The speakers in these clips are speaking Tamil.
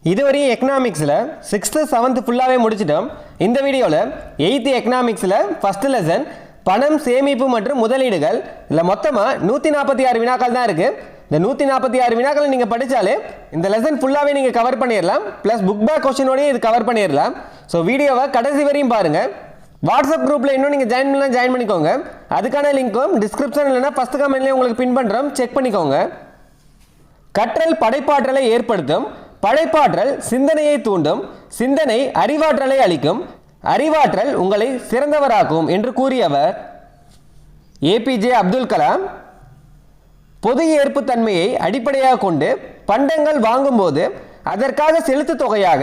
இதுவரையும் எக்கனாமிக்ஸில் 6th 7th ஃபுல்லாகவே முடிச்சிட்டோம். இந்த வீடியோவில் 8th எக்கனாமிக்ஸில் ஃபஸ்ட்டு லெசன் பணம், சேமிப்பு மற்றும் முதலீடுகள். இதில் மொத்தமாக 146 வினாக்கள் தான் இருக்குது. இந்த 146 வினாக்களை நீங்கள் படித்தாலே இந்த லெசன் ஃபுல்லாகவே நீங்கள் கவர் பண்ணிடலாம். ப்ளஸ் புக் பேக் கொஸ்டினோடய இது கவர் பண்ணிடலாம். ஸோ வீடியோவை கடைசி வரையும் பாருங்கள். வாட்ஸ்அப் குரூப்பில் இன்னும் நீங்கள் ஜாயின் பண்ணலாம், ஜாயின் பண்ணிக்கோங்க. அதுக்கான லிங்க்கும் டிஸ்கிரிப்ஷன் இல்லைனா ஃபஸ்ட் கமெண்ட்லேயே உங்களுக்கு பின் பண்ணுறோம், செக் பண்ணிக்கோங்க. கற்றல் படைப்பாற்றலை ஏற்படுத்தும், படைப்பாற்றல் சிந்தனையை தூண்டும், சிந்தனை அறிவாற்றலை அளிக்கும், அறிவாற்றல் உங்களை சிறந்தவராக்கும் என்று கூறியவர் ஏபிஜே அப்துல் கலாம். பொது ஏற்புத்தன்மையை அடிப்படையாக கொண்டு பண்டங்கள் வாங்கும்போது அதற்காக செலுத்து தொகையாக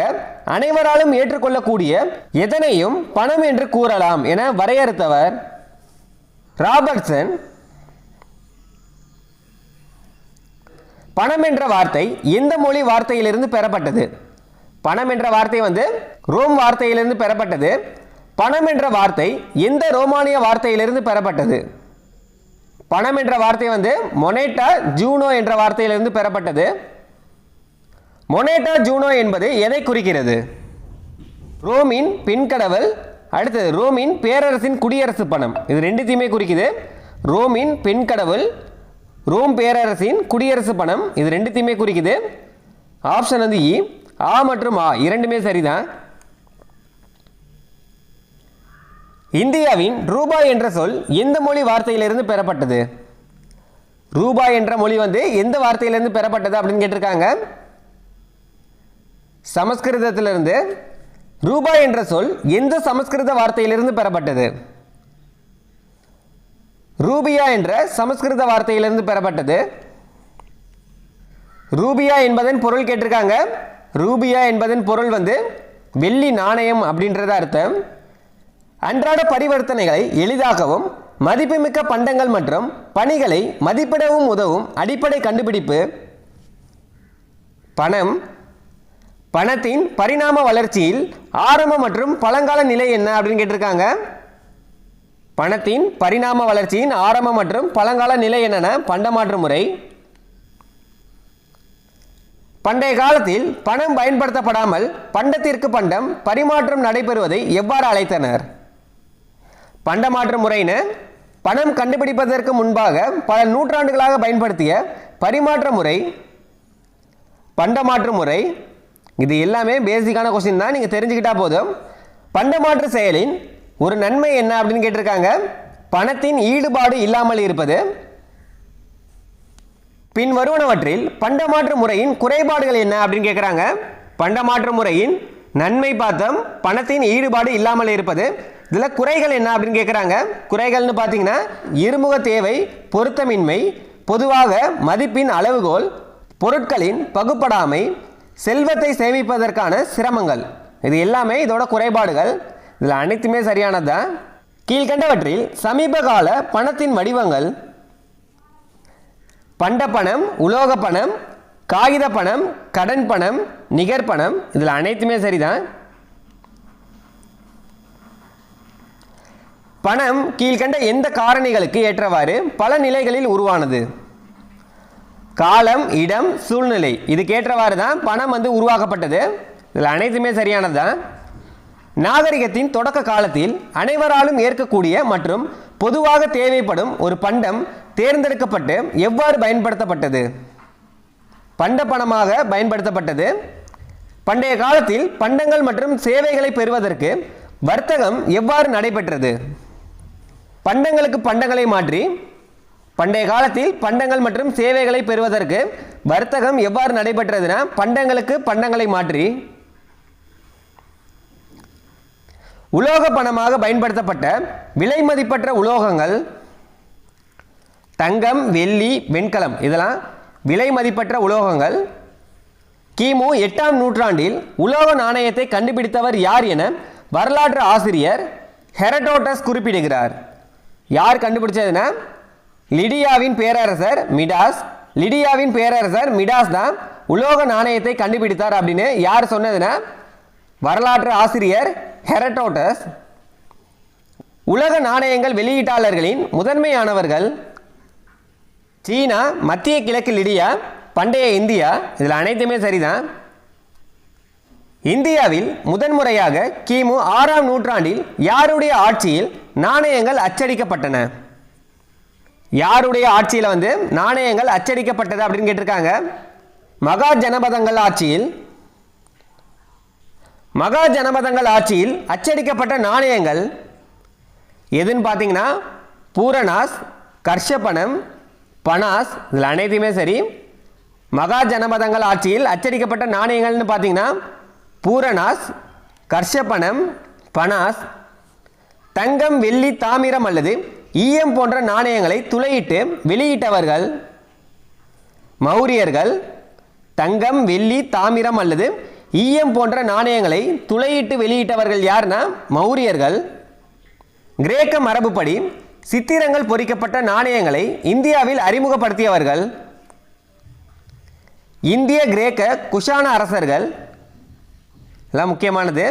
அனைவராலும் ஏற்றுக்கொள்ளக்கூடிய எதனையும் பணம் என்று கூறலாம் என வரையறுத்தவர் ராபர்ட்சன். பணம் என்ற வார்த்தை எந்த மொழி வார்த்தையிலிருந்து பெறப்பட்டது? பணம் என்ற வார்த்தை ரோம் வார்த்தையிலிருந்து பெறப்பட்டது. பணம் என்ற வார்த்தை எந்த ரோமானிய வார்த்தையிலிருந்து பெறப்பட்டது? பணம் என்ற வார்த்தை மொனேட்டா ஜூனோ என்ற வார்த்தையிலிருந்து பெறப்பட்டது. மொனேட்டா ஜூனோ என்பது எதை குறிக்கிறது? ரோமின் பெண்கடவுள், அடுத்தது ரோமின் பேரரசின் குடியரசு பணம். இது ரெண்டுத்தையுமே குறிக்குது. ரோமின் பெண்கடவுள், ரோம் பேரரசின் குடியரசு பணம், இது ரெண்டுத்தையுமே குறிக்குது. ஆப்ஷன் இ. ஆ மற்றும் ஆ இரண்டுமே சரிதான். இந்தியாவின் ரூபாய் என்ற சொல் எந்த மொழி வார்த்தையிலிருந்து பெறப்பட்டது? ரூபாய் என்ற மொழி எந்த வார்த்தையிலிருந்து பெறப்பட்டது அப்படின்னு கேட்டிருக்காங்க. சமஸ்கிருதத்திலிருந்து. ரூபாய் என்ற சொல் எந்த சமஸ்கிருத வார்த்தையிலிருந்து பெறப்பட்டது? ரூபியா என்ற சமஸ்கிருத வார்த்தையிலிருந்து பெறப்பட்டது. ரூபியா என்பதன் பொருள் கேட்டிருக்காங்க. ரூபியா என்பதன் பொருள் வெள்ளி நாணயம் அப்படின்றத அர்த்தம். அன்றாட பரிவர்த்தனைகளை எளிதாகவும் மதிப்புமிக்க பண்டங்கள் மற்றும் பணிகளை மதிப்பிடவும் உதவும் அடிப்படை கண்டுபிடிப்பு பணம். பணத்தின் பரிணாம வளர்ச்சியில் ஆரம்ப மற்றும் பழங்கால நிலை என்ன அப்படின்னு கேட்டிருக்காங்க. பணத்தின் பரிணாம வளர்ச்சியின் ஆரம்ப மற்றும் பழங்கால நிலை என்னென்ன? பண்டமாற்று முறை. பண்டைய காலத்தில் பணம் பயன்படுத்தப்படாமல் பண்டத்திற்கு பண்டம் பரிமாற்றம் நடைபெறுவதை எவ்வாறு அழைத்தனர்? பண்டமாற்று முறைன்னு பணம் கண்டுபிடிப்பதற்கு முன்பாக பல நூற்றாண்டுகளாக பயன்படுத்திய பரிமாற்ற முறை பண்டமாற்று முறை. இது எல்லாமே பேசிக்கான கொஸ்டின் தான், நீங்கள் தெரிஞ்சுக்கிட்டா போதும். பண்டமாற்று செயலின் ஒரு நன்மை என்ன அப்படின்னு கேட்டிருக்காங்க. பணத்தின் ஈடுபாடு இல்லாமல் இருப்பது. பின் வருவனவற்றில் பண்டமாற்று முறையின் குறைபாடுகள் என்ன அப்படின்னு கேட்குறாங்க. பண்டமாற்று முறையின் நன்மை பார்த்தோம், பணத்தின் ஈடுபாடு இல்லாமல் இருப்பது. இதில் குறைகள் என்ன அப்படின்னு கேட்குறாங்க. குறைகள்னு பார்த்தீங்கன்னா இருமுக தேவை, பொருத்தமின்மை, பொதுவாக மதிப்பின் அளவுகோல், பொருட்களின் பகுப்படாமை, செல்வத்தை சேமிப்பதற்கான சிரமங்கள். இது எல்லாமே இதோட குறைபாடுகள். இதில் அனைத்துமே சரியானது தான். கீழ்கண்டவற்றில் சமீப கால பணத்தின் வடிவங்கள் பண்ட பணம், உலோக பணம், காகித பணம், கடன் பணம், நிகர்பணம். இதில் அனைத்துமே சரிதான். பணம் கீழ்கண்ட எந்த காரணிகளுக்கு ஏற்றவாறு பல நிலைகளில் உருவானது? காலம், இடம், சூழ்நிலை. இதுக்கேற்றவாறு தான் பணம் உருவாக்கப்பட்டது. இதில் அனைத்துமே சரியானது தான். நாகரிகத்தின் தொடக்க காலத்தில் அனைவராலும் ஏற்கக்கூடிய மற்றும் பொதுவாக தேவைப்படும் ஒரு பண்டம் தேர்ந்தெடுக்கப்பட்டு எவ்வாறு பயன்படுத்தப்பட்டது? பண்ட பணமாக பயன்படுத்தப்பட்டது. பண்டைய காலத்தில் பண்டங்கள் மற்றும் சேவைகளை பெறுவதற்கு வர்த்தகம் எவ்வாறு நடைபெற்றது? பண்டங்களுக்கு பண்டங்களை மாற்றி. பண்டைய காலத்தில் பண்டங்கள் மற்றும் சேவைகளை பெறுவதற்கு வர்த்தகம் எவ்வாறு நடைபெற்றதுன்னா பண்டங்களுக்கு பண்டங்களை மாற்றி. உலோக பணமாக பயன்படுத்தப்பட்ட விலை மதிப்பற்ற உலோகங்கள் தங்கம், வெள்ளி, வெண்கலம். இதெல்லாம் விலை மதிப்பற்ற உலோகங்கள். கிமு 8ஆம் நூற்றாண்டில் உலோக நாணயத்தை கண்டுபிடித்தவர் யார் என வரலாற்று ஆசிரியர் ஹெரடோட்டஸ் குறிப்பிடுகிறார். யார் கண்டுபிடிச்சதுன்னா லிடியாவின் பேரரசர் மிடாஸ். லிடியாவின் பேரரசர் மிடாஸ் தான் உலோக நாணயத்தை கண்டுபிடித்தார் அப்படின்னு யார் சொன்னதுன்னா வரலாற்று ஆசிரியர் ஹெரடோட்டஸ். உலக நாணயங்கள் வெளியீட்டாளர்களின் முதன்மையானவர்கள் சீனா, மத்திய கிழக்கு லிடியா, பண்டைய இந்தியா. இதில் அனைத்துமே சரிதான். இந்தியாவில் முதன்முறையாக கிமு 6ஆம் நூற்றாண்டில் யாருடைய ஆட்சியில் நாணயங்கள் அச்சடிக்கப்பட்டன? யாருடைய ஆட்சியில் வந்து நாணயங்கள் அச்சடிக்கப்பட்டது அப்படின்னு கேட்டிருக்காங்க. மகாஜனபதங்கள் ஆட்சியில் அச்சடிக்கப்பட்ட நாணயங்கள் எதுன்னு பார்த்தீங்கன்னா பூரணாஸ், கர்ஷபணம், பனாஸ், இதில் அனைத்துமே சரி. மகாஜனபதங்கள் ஆட்சியில் அச்சடிக்கப்பட்ட நாணயங்கள்னு பார்த்தீங்கன்னா பூரணாஸ், கர்ஷபணம், பனாஸ். தங்கம், வெள்ளி, தாமிரம் அல்லது ஈயம் போன்ற நாணயங்களை துளையிட்டு வெளியிட்டவர்கள் மௌரியர்கள். தங்கம், வெள்ளி, தாமிரம் அல்லது ஈயம் போன்ற நாணயங்களை துளையிட்டு வெளியிட்டவர்கள் யாருன்னா மௌரியர்கள். கிரேக்க மரபுப்படி சித்திரங்கள் பொறிக்கப்பட்ட நாணயங்களை இந்தியாவில் அறிமுகப்படுத்தியவர்கள் இந்திய, கிரேக்க, குஷான அரசர்கள். எல்லாம் முக்கியமானது.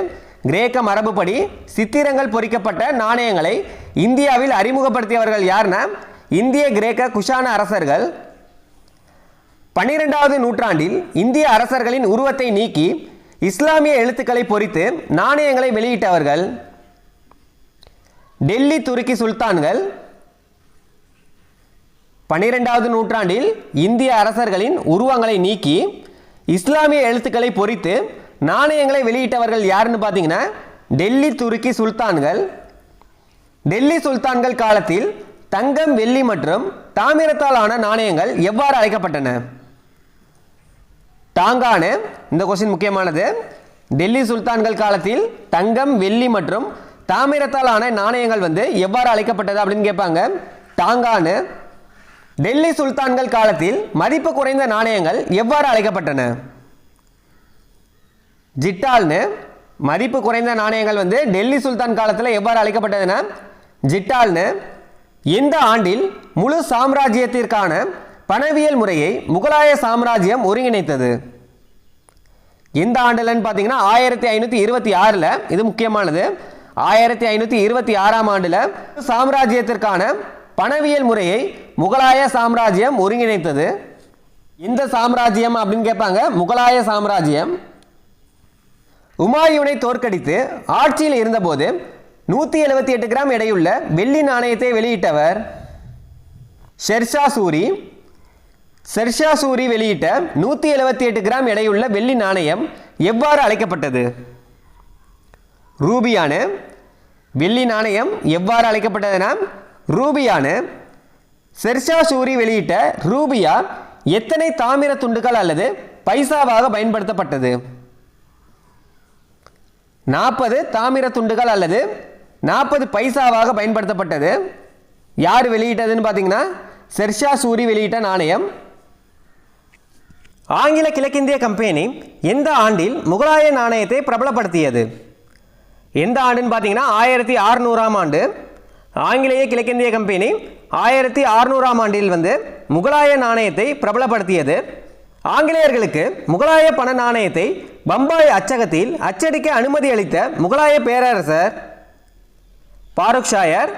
கிரேக்க மரபுப்படி சித்திரங்கள் பொறிக்கப்பட்ட நாணயங்களை இந்தியாவில் அறிமுகப்படுத்தியவர்கள் யாருன்னா இந்திய, கிரேக்க, குஷான அரசர்கள். 12வது நூற்றாண்டில் இந்திய அரசர்களின் உருவத்தை நீக்கி இஸ்லாமிய எழுத்துக்களை பொறித்து நாணயங்களை வெளியிட்டவர்கள் டெல்லி துருக்கி சுல்தான்கள். 12வது நூற்றாண்டில் இந்திய அரசர்களின் உருவங்களை நீக்கி இஸ்லாமிய எழுத்துக்களை பொறித்து நாணயங்களை வெளியிட்டவர்கள் யாருன்னு பார்த்தீங்கன்னா டெல்லி துருக்கி சுல்தான்கள். டெல்லி சுல்தான்கள் காலத்தில் தங்கம், வெள்ளி மற்றும் தாமிரத்தால் ஆன நாணயங்கள் எவ்வாறு அழைக்கப்பட்டன? டாங்கானு. இந்த கொஸ்டின் முக்கியமானது. டெல்லி சுல்தான்கள் காலத்தில் தங்கம், வெள்ளி மற்றும் தாமிரத்தால் ஆன நாணயங்கள் வந்து எவ்வாறு அழைக்கப்பட்டது அப்படின்னு கேட்பாங்க. டாங்கானு. டெல்லி சுல்தான்கள் காலத்தில் மதிப்பு குறைந்த நாணயங்கள் எவ்வாறு அழைக்கப்பட்டன? ஜிட்டால்னு. மதிப்பு குறைந்த நாணயங்கள் வந்து டெல்லி சுல்தான் காலத்தில் எவ்வாறு அழைக்கப்பட்டதுன்னா ஜிட்டால்னு. எந்த ஆண்டில் முழு சாம்ராஜ்யத்திற்கான பணவியல் முறையை முகலாய சாம்ராஜ்யம் ஒருங்கிணைத்தது? எந்த ஆண்டுலன்னு பார்த்தீங்கன்னா 1526. இது முக்கியமானது. 1526ஆம் ஆண்டில் சாம்ராஜ்யத்திற்கான பணவியல் முறையை முகலாய சாம்ராஜ்யம் ஒருங்கிணைத்தது. எந்த சாம்ராஜ்யம் அப்படின்னு கேட்பாங்க. முகலாய சாம்ராஜ்யம். உமாயூனை தோற்கடித்து ஆட்சியில் இருந்தபோது 178 கிராம் எடையுள்ள வெள்ளி நாணயத்தை வெளியிட்டவர் ஷெர்ஷா சூரி. ஷெர்ஷா சூரி வெளியிட்ட 178 கிராம் எடையுள்ள வெள்ளி நாணயம் எவ்வாறு அழைக்கப்பட்டது? ரூபியானு. வெள்ளி நாணயம் எவ்வாறு அழைக்கப்பட்டதுன்னா ரூபியானு. ஷெர்ஷா சூரி வெளியிட்ட ரூபியா எத்தனை தாமிர துண்டுகள் அல்லது பைசாவாக பயன்படுத்தப்பட்டது? 40 தாமிர துண்டுகள் அல்லது 40 பைசாவாக பயன்படுத்தப்பட்டது. யார் வெளியிட்டதுன்னு பார்த்தீங்கன்னா ஷெர்ஷா சூரி வெளியிட்ட நாணயம். ஆங்கில கிழக்கிந்திய கம்பெனி எந்த ஆண்டில் முகலாய நாணயத்தை பிரபலப்படுத்தியது? எந்த ஆண்டுன்னு பார்த்தீங்கன்னா 1600ஆம் ஆண்டு. ஆங்கிலேய கிழக்கிந்திய கம்பெனி 1600ஆம் ஆண்டில் வந்து முகலாய நாணயத்தை பிரபலப்படுத்தியது. ஆங்கிலேயர்களுக்கு முகலாய பண நாணயத்தை பம்பாய் அச்சகத்தில் அச்சடிக்க அனுமதி அளித்த முகலாய பேரரசர் பாருக்ஷாயர்.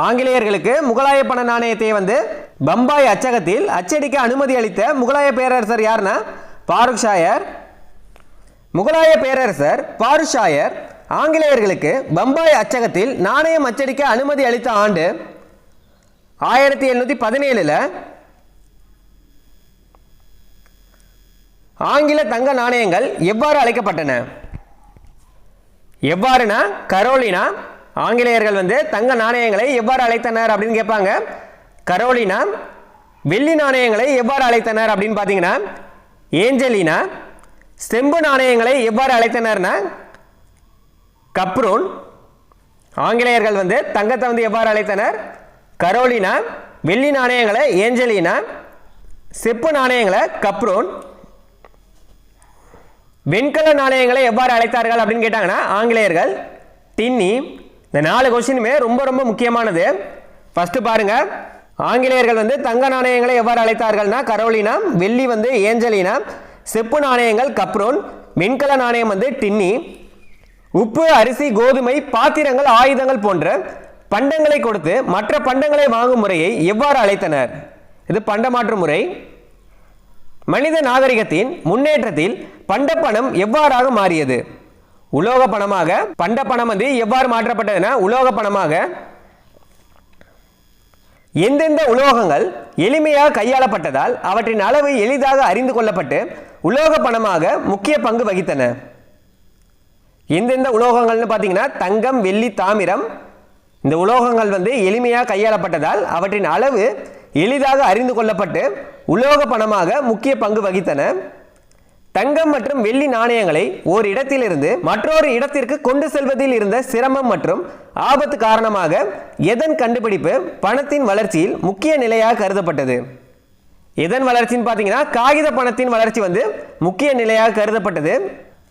ஆங்கிலேயர்களுக்கு முகலாய பண நாணயத்தை வந்து பம்பாய் அச்சகத்தில் அச்சடிக்க அனுமதி அளித்த முகலாய பேரரசர் யாருன்னா பாருக்ஷாயர். முகலாய பேரரசர் பாருக்ஷாயர் ஆங்கிலேயர்களுக்கு பம்பாய் அச்சகத்தில் நாணயம் அச்சடிக்க அனுமதி அளித்த ஆண்டு 1717. ஆங்கில தங்க நாணயங்கள் எவ்வாறு அழைக்கப்பட்டன? எவ்வாறுனா கரோலினா. ஆங்கிலேயர்கள் வந்து தங்க நாணயங்களை எவ்வாறு அழைத்தனர் அப்படின்னு கேட்பாங்க. கரோலினா. வெள்ளி நாணயங்களை எவ்வாறு அழைத்தனர் அப்படின்னு பார்த்தீங்கன்னா ஏஞ்சலினா. செம்பு நாணயங்களை எவ்வாறு அழைத்தனர்னா கப்ரூன். ஆங்கிலேயர்கள் வந்து தங்கத்தை வந்து எவ்வாறு அழைத்தனர் கரோலினா. வெள்ளி நாணயங்களை ஏஞ்சலினா. செப்பு நாணயங்களை கப்ரூன். வெண்கல நாணயங்களை எவ்வாறு அழைத்தார்கள் அப்படின்னு கேட்டாங்கன்னா ஆங்கிலேயர்கள் டின்னி. இந்த 4 கொஸ்டினுமே ரொம்ப ரொம்ப முக்கியமானது. ஃபர்ஸ்ட் பாருங்க. ஆங்கிலேயர்கள் வந்து தங்க நாணயங்களை எவ்வாறு அழைத்தார்கள்னா கரோலினா. வெள்ளி வந்து ஏஞ்சலினா. செப்பு நாணயங்கள் கப்ரோன். வெண்கல நாணயம் வந்து டின்னி. உப்பு, அரிசி, கோதுமை, பாத்திரங்கள், ஆயுதங்கள் போன்ற பண்டங்களை கொடுத்து மற்ற பண்டங்களை வாங்கும் முறையை எவ்வாறு அழைத்தனர்? இது பண்டமாற்று முறை. மனித நாகரிகத்தின் முன்னேற்றத்தில் பண்டப்பணம் எவ்வாறாக மாறியது? உலோக பணமாக பண்டப்பணம் வந்து எவ்வாறு மாற்றப்பட்டதுன்னா உலோக பணமாக. எந்தெந்த உலோகங்கள் எளிமையாக கையாளப்பட்டதால் அவற்றின் அளவு எளிதாக அறிந்து கொள்ளப்பட்டு உலோக பணமாக முக்கிய பங்கு வகித்தன? எந்தெந்த உலோகங்கள்னு பார்த்தீங்கன்னா தங்கம், வெள்ளி, தாமிரம். இந்த உலோகங்கள் வந்து எளிமையாக கையாளப்பட்டதால் அவற்றின் அளவு எளிதாக அறிந்து கொள்ளப்பட்டு உலோக பணமாக முக்கிய பங்கு வகித்தன. தங்கம் மற்றும் வெள்ளி நாணயங்களை ஓர் இடத்திலிருந்து மற்றொரு இடத்திற்கு கொண்டு செல்வதில் இருந்த சிரமம் மற்றும் ஆபத்து காரணமாக எதன் கண்டுபிடிப்பு பணத்தின் வளர்ச்சியில் முக்கிய நிலையாக கருதப்பட்டது? எதன் வளர்ச்சின்னு பார்த்தீங்கன்னா காகித பணத்தின் வளர்ச்சி வந்து முக்கிய நிலையாக கருதப்பட்டது.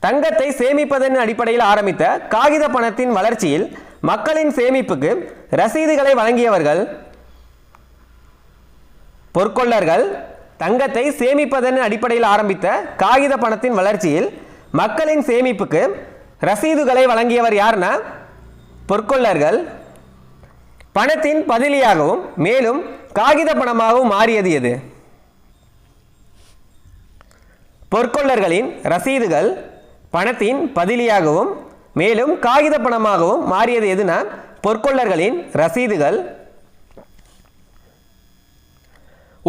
தங்கத்தை சேமிப்பதன் அடிப்படையில் ஆரம்பித்த காகித பணத்தின் வளர்ச்சியில் மக்களின் சேமிப்புக்கு ரசீதுகளை வழங்கியவர்கள் பொற்கொள்ளர்கள். தங்கத்தை சேமிப்பதன் அடிப்படையில் ஆரம்பித்த காகித பணத்தின் வளர்ச்சியில் மக்களின் சேமிப்புக்கு ரசீதுகளை வழங்கியவர் யாருன்னா பொற்கொள்ளர்கள். பணத்தின் பதிலியாகவும் மேலும் காகித பணமாகவும் மாறியது எது? பொற்கொள்ளர்களின் ரசீதுகள் பணத்தின் பதிலியாகவும் மேலும் காகித பணமாகவும் மாறியது எதுனா பொற்கொள்ளர்களின் ரசீதுகள்.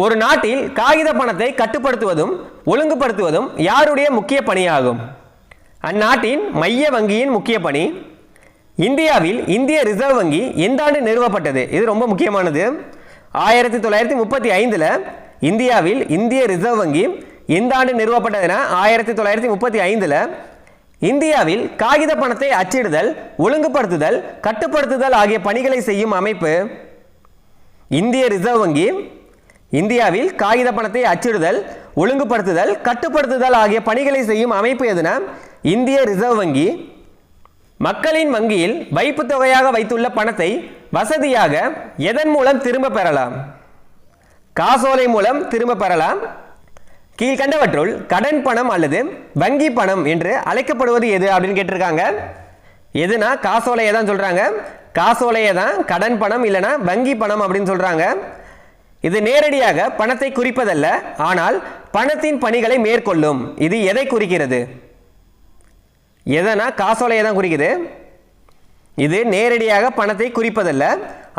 ஒரு நாட்டில் காகித பணத்தை கட்டுப்படுத்துவதும் ஒழுங்குபடுத்துவதும் யாருடைய முக்கிய பணியாகும்? அந்நாட்டின் மைய வங்கியின் முக்கிய பணி. இந்தியாவில் இந்திய ரிசர்வ் வங்கி எந்த ஆண்டு நிறுவப்பட்டது? இது ரொம்ப முக்கியமானது. 1935 இந்தியாவில் இந்திய ரிசர்வ் வங்கி எந்த ஆண்டு நிறுவப்பட்டதுன்னா 1935. இந்தியாவில் காகித பணத்தை அச்சிடுதல், ஒழுங்குபடுத்துதல், கட்டுப்படுத்துதல் ஆகிய பணிகளை செய்யும் அமைப்பு இந்திய ரிசர்வ் வங்கி. இந்தியாவில் காகித பணத்தை அச்சிடுதல், ஒழுங்குபடுத்துதல், கட்டுப்படுத்துதல் ஆகிய பணிகளை செய்யும் அமைப்பு எதுனா இந்திய ரிசர்வ் வங்கி. மக்களின் வங்கியில் வைப்பு தொகையாக வைத்துள்ள பணத்தை வசதியாக எதன் மூலம் திரும்ப பெறலாம்? காசோலை மூலம் திரும்ப பெறலாம். கீழ்கண்டவற்றுள் கடன் பணம் அல்லது வங்கி பணம் என்று அழைக்கப்படுவது எது அப்படின்னு கேட்டிருக்காங்க. எதுனா காசோலையை தான் சொல்றாங்க. காசோலையை தான் கடன் பணம் இல்லைனா வங்கி பணம் அப்படின்னு சொல்றாங்க. இது நேரடியாக பணத்தை குறிப்பதல்ல, ஆனால் பணத்தின் பணிகளை மேற்கொள்ளும். இது எதை குறிக்கிறது? எதனா காசோலையை தான் குறிக்குது. இது நேரடியாக பணத்தை குறிப்பதல்ல,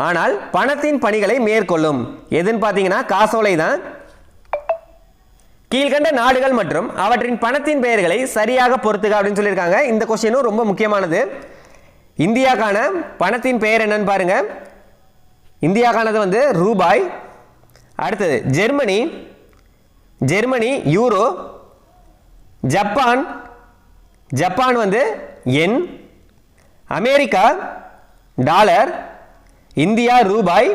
ஆனால் பணத்தின் பணிகளை மேற்கொள்ளும். எதுன்னு பார்த்தீங்கன்னா காசோலை தான். கீழ்கண்ட நாடுகள் மற்றும் அவற்றின் பணத்தின் பெயர்களை சரியாக பொறுத்துக அப்படின்னு சொல்லியிருக்காங்க. இந்த கொஸ்டினும் ரொம்ப முக்கியமானது. இந்தியாக்கான பணத்தின் பெயர் என்னன்னு பாருங்க. இந்தியாக்கானது வந்து ரூபாய். அடுத்தது Germany, Germany euro. Japan, Japan வந்து என். America dollar. இந்தியா ரூபாய்.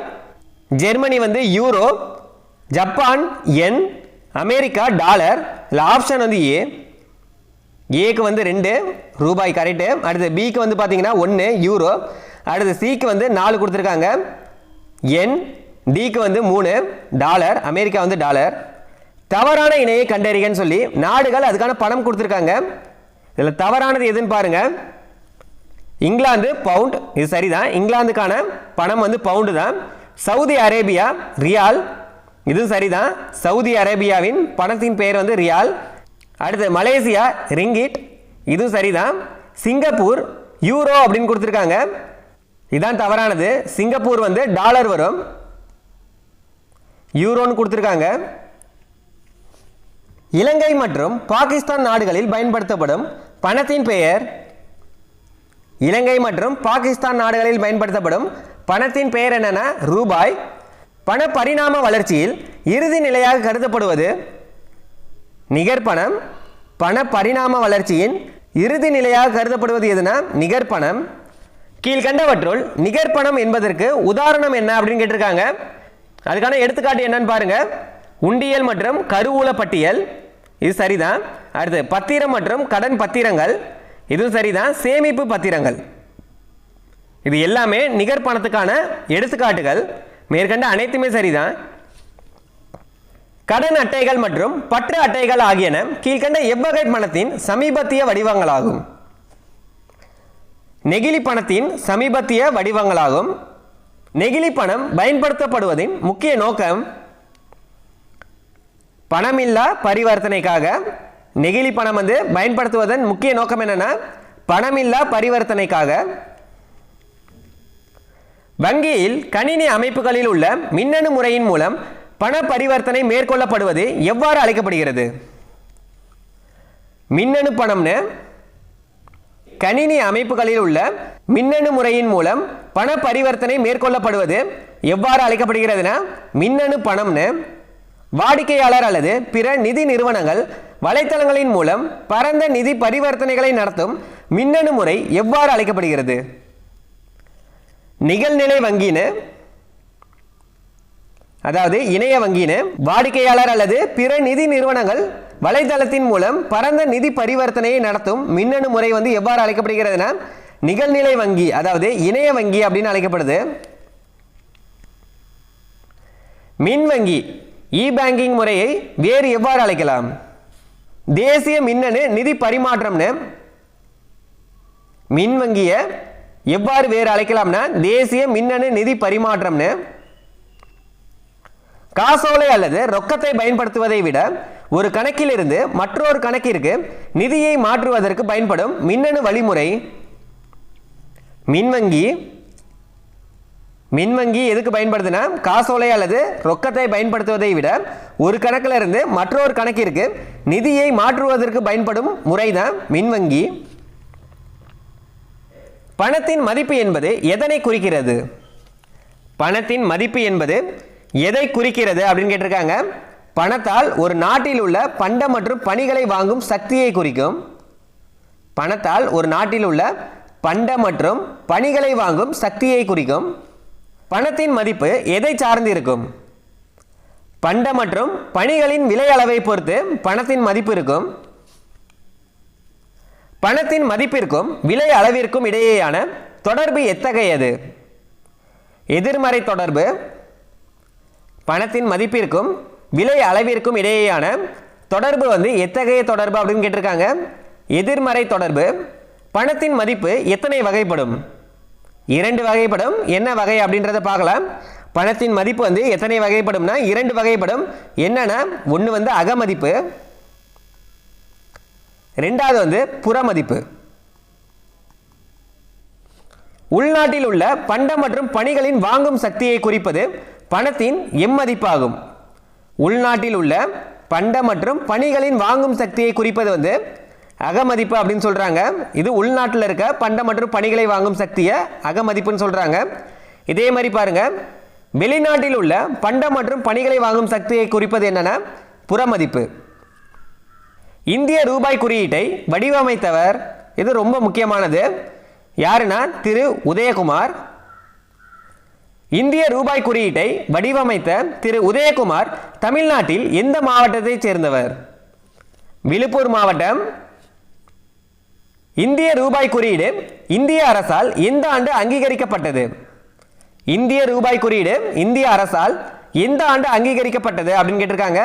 ஜெர்மனி வந்து euro, Japan yen, America dollar. இல்லை ஆப்ஷன் வந்து ஏ. ஏக்கு வந்து 2 ரூபாய் கரெக்டு. அடுத்து பிக்கு வந்து பார்த்தீங்கன்னா 1 யூரோ. அடுத்து சிக்கு வந்து 4 கொடுத்துருக்காங்க என். டிக்கு வந்து 3 டாலர். அமெரிக்கா வந்து டாலர். தவறான இணையை கண்டறிகன்னு சொல்லி நாடுகள் அதுக்கான பணம் கொடுத்துருக்காங்க. இதில் தவறானது எதுன்னு பாருங்க. இங்கிலாந்து பவுண்ட், இது சரிதான். இங்கிலாந்துக்கான பணம் வந்து பவுண்டு தான். சவுதி அரேபியா ரியால், இது சரிதான். சவுதி அரேபியாவின் பணத்தின் பெயர் வந்து ரியால். அடுத்து மலேசியா ரிங்கிட், இது சரிதான். சிங்கப்பூர் யூரோ அப்படின்னு கொடுத்துருக்காங்க, இதுதான் தவறானது. சிங்கப்பூர் வந்து டாலர் வரும், யூரோன்னு கொடுத்துருக்காங்க. இலங்கை மற்றும் பாகிஸ்தான் நாடுகளில் பயன்படுத்தப்படும் பணத்தின் பெயர். இலங்கை மற்றும் பாகிஸ்தான் நாடுகளில் பயன்படுத்தப்படும் பணத்தின் பெயர் என்னன்னா ரூபாய். பண பரிணாம வளர்ச்சியில் இறுதி நிலையாக கருதப்படுவது நிகர்பணம். பண பரிணாம வளர்ச்சியின் இறுதி நிலையாக கருதப்படுவது எதுனா நிகர்பணம். கீழ்கண்டவற்றுள் நிகர்பணம் என்பதற்கு உதாரணம் என்ன அப்படின்னு கேட்டிருக்காங்க. அதுக்கான எடுத்துக்காட்டு என்னன்னு பாருங்க. உண்டியல் மற்றும் கருவூல பட்டியல், இது சரிதான். அடுத்து பத்திரம் மற்றும் கடன் பத்திரங்கள், இதுவும் சரிதான். சேமிப்பு பத்திரங்கள், இது எல்லாமே நிகர்பணத்துக்கான எடுத்துக்காட்டுகள். மேற்கண்ட அனைத்துமே சரிதான். கடன் அட்டைகள் மற்றும் பற்று அட்டைகள் ஆகியன கீழ்கண்ட எவ்வகை பணத்தின் சமீபத்திய வடிவங்களாகும்? நெகிழி பணத்தின் சமீபத்திய வடிவங்களாகும். நெகிழி பணம் பயன்படுத்தப்படுவதின் முக்கிய நோக்கம் பணமில்லா பரிவர்த்தனைக்காக. நெகிழி பணம் வந்து பயன்படுத்துவதன் முக்கிய நோக்கம் என்னன்னா பணமில்லா பரிவர்த்தனைக்காக. வங்கியில் கணினி அமைப்புகளில் உள்ள மின்னணு முறையின் மூலம் பண பரிவர்த்தனை மேற்கொள்ளப்படுவது எவ்வாறு அழைக்கப்படுகிறது? மின்னணு பணம்னு கணினி அமைப்புகளில் உள்ள மின்னணு முறையின் மூலம் பண பரிவர்த்தனை மேற்கொள்ளப்படுவது எவ்வாறு அழைக்கப்படுகிறதுனா மின்னணு பணம்னு. வாடிக்கையாளர் அல்லது பிற நிதி நிறுவனங்கள் வலைத்தளங்களின் மூலம் பரந்த நிதி பரிவர்த்தனைகளை நடத்தும் மின்னணு முறை எவ்வாறு அழைக்கப்படுகிறது? நிகழ்நிலை வங்கின்னு, அதாவது இணைய வங்கின்னு. வாடிக்கையாளர் அல்லது பிற நிதி நிறுவனங்கள் வலைதளத்தின் மூலம் பரந்த நிதி பரிவர்த்தனையை நடத்தும் மின்னணு முறை வந்து எவ்வாறு அழைக்கப்படுகிறதுனா நிகழ்நிலை வங்கி, அதாவது இணைய வங்கி அப்படின்னு அழைக்கப்படுது. மின் வங்கி இ பேங்கிங் முறையை வேறு எவ்வாறு அழைக்கலாம்? தேசிய மின்னணு நிதி பரிமாற்றம்னு. மின் வங்கியை எவ்வாறு வேறு அழைக்கலாம்னா தேசிய மின்னணு நிதி பரிமாற்றம்னு. காசோலை அல்லது ரொக்கத்தை பயன்படுத்துவதை விட ஒரு கணக்கிலிருந்து மற்றொரு கணக்கிற்கு நிதியை மாற்றுவதற்கு பயன்படும் மின்னணு வழிமுறை மின்வங்கி. மின்வங்கி எதுக்கு பயன்படுதுன்னா காசோலை அல்லது ரொக்கத்தை பயன்படுத்துவதை விட ஒரு கணக்கில் இருந்து மற்றொரு கணக்கிற்கு நிதியை மாற்றுவதற்கு பயன்படும் முறைதான் மின்வங்கி. பணத்தின் மதிப்பு என்பது எதனை குறிக்கிறது? பணத்தின் மதிப்பு என்பது எதை குறிக்கிறது அப்படின்னு கேட்டிருக்காங்க. பணத்தால் ஒரு நாட்டில் உள்ள பண்ட மற்றும் பணிகளை வாங்கும் சக்தியை குறிக்கும். பணத்தால் ஒரு நாட்டில் உள்ள பண்ட மற்றும் பணிகளை வாங்கும் சக்தியை குறிக்கும். பணத்தின் மதிப்பு எதை சார்ந்து இருக்கும்? பண்ட மற்றும் பணிகளின் விலை அளவை பொறுத்து பணத்தின் மதிப்பு இருக்கும். பணத்தின் மதிப்பிற்கும் விலை அளவிற்கும் இடையேயான தொடர்பு எத்தகையது? எதிர்மறை தொடர்பு. பணத்தின் மதிப்பிற்கும் விலை அளவிற்கும் இடையேயான தொடர்பு வந்து எத்தகைய தொடர்பு அப்படின்னு கேட்டிருக்காங்க. எதிர்மறை தொடர்பு. பணத்தின் மதிப்பு எத்தனை வகைப்படும்? 2 வகைப்படும். என்ன வகை அப்படின்றத பார்க்கலாம். பணத்தின் மதிப்பு வந்து எத்தனை வகைப்படும்னா 2 வகைப்படும். என்னன்னா ஒன்று வந்து அகமதிப்பு, ரெண்டாவது வந்து புறமதிப்பு. உள்நாட்டில் உள்ள பண்ட மற்றும் பணிகளின் வாங்கும் சக்தியை குறிப்பது பணத்தின் எம்மதிப்பாகும். உள்நாட்டில் உள்ள பண்ட மற்றும் பணிகளின் வாங்கும் சக்தியை குறிப்பது வந்து அகமதிப்பு அப்படின்னு சொல்றாங்க. இது உள்நாட்டில் இருக்க பண்ட மற்றும் பணிகளை வாங்கும் சக்தியை அகமதிப்புன்னு சொல்றாங்க. இதே மாதிரி பாருங்க, வெளிநாட்டில் உள்ள பண்ட மற்றும் பணிகளை வாங்கும் சக்தியை குறிப்பது என்னன்னா புறமதிப்பு. இந்திய ரூபாய் குறியீட்டை வடிவமைத்தவர், இது ரொம்ப முக்கியமானது, யாருன்னா திரு உதயகுமார். இந்திய ரூபாய் குறியீட்டை வடிவமைத்த திரு உதயகுமார் தமிழ்நாட்டில் எந்த மாவட்டத்தைச் சேர்ந்தவர்? விழுப்புரம் மாவட்டம். இந்திய ரூபாய் குறியீடு இந்திய அரசால் எந்த ஆண்டு அங்கீகரிக்கப்பட்டது? இந்திய ரூபாய் குறியீடு இந்திய அரசால் எந்த ஆண்டு அங்கீகரிக்கப்பட்டது அப்படின்னு கேட்டிருக்காங்க.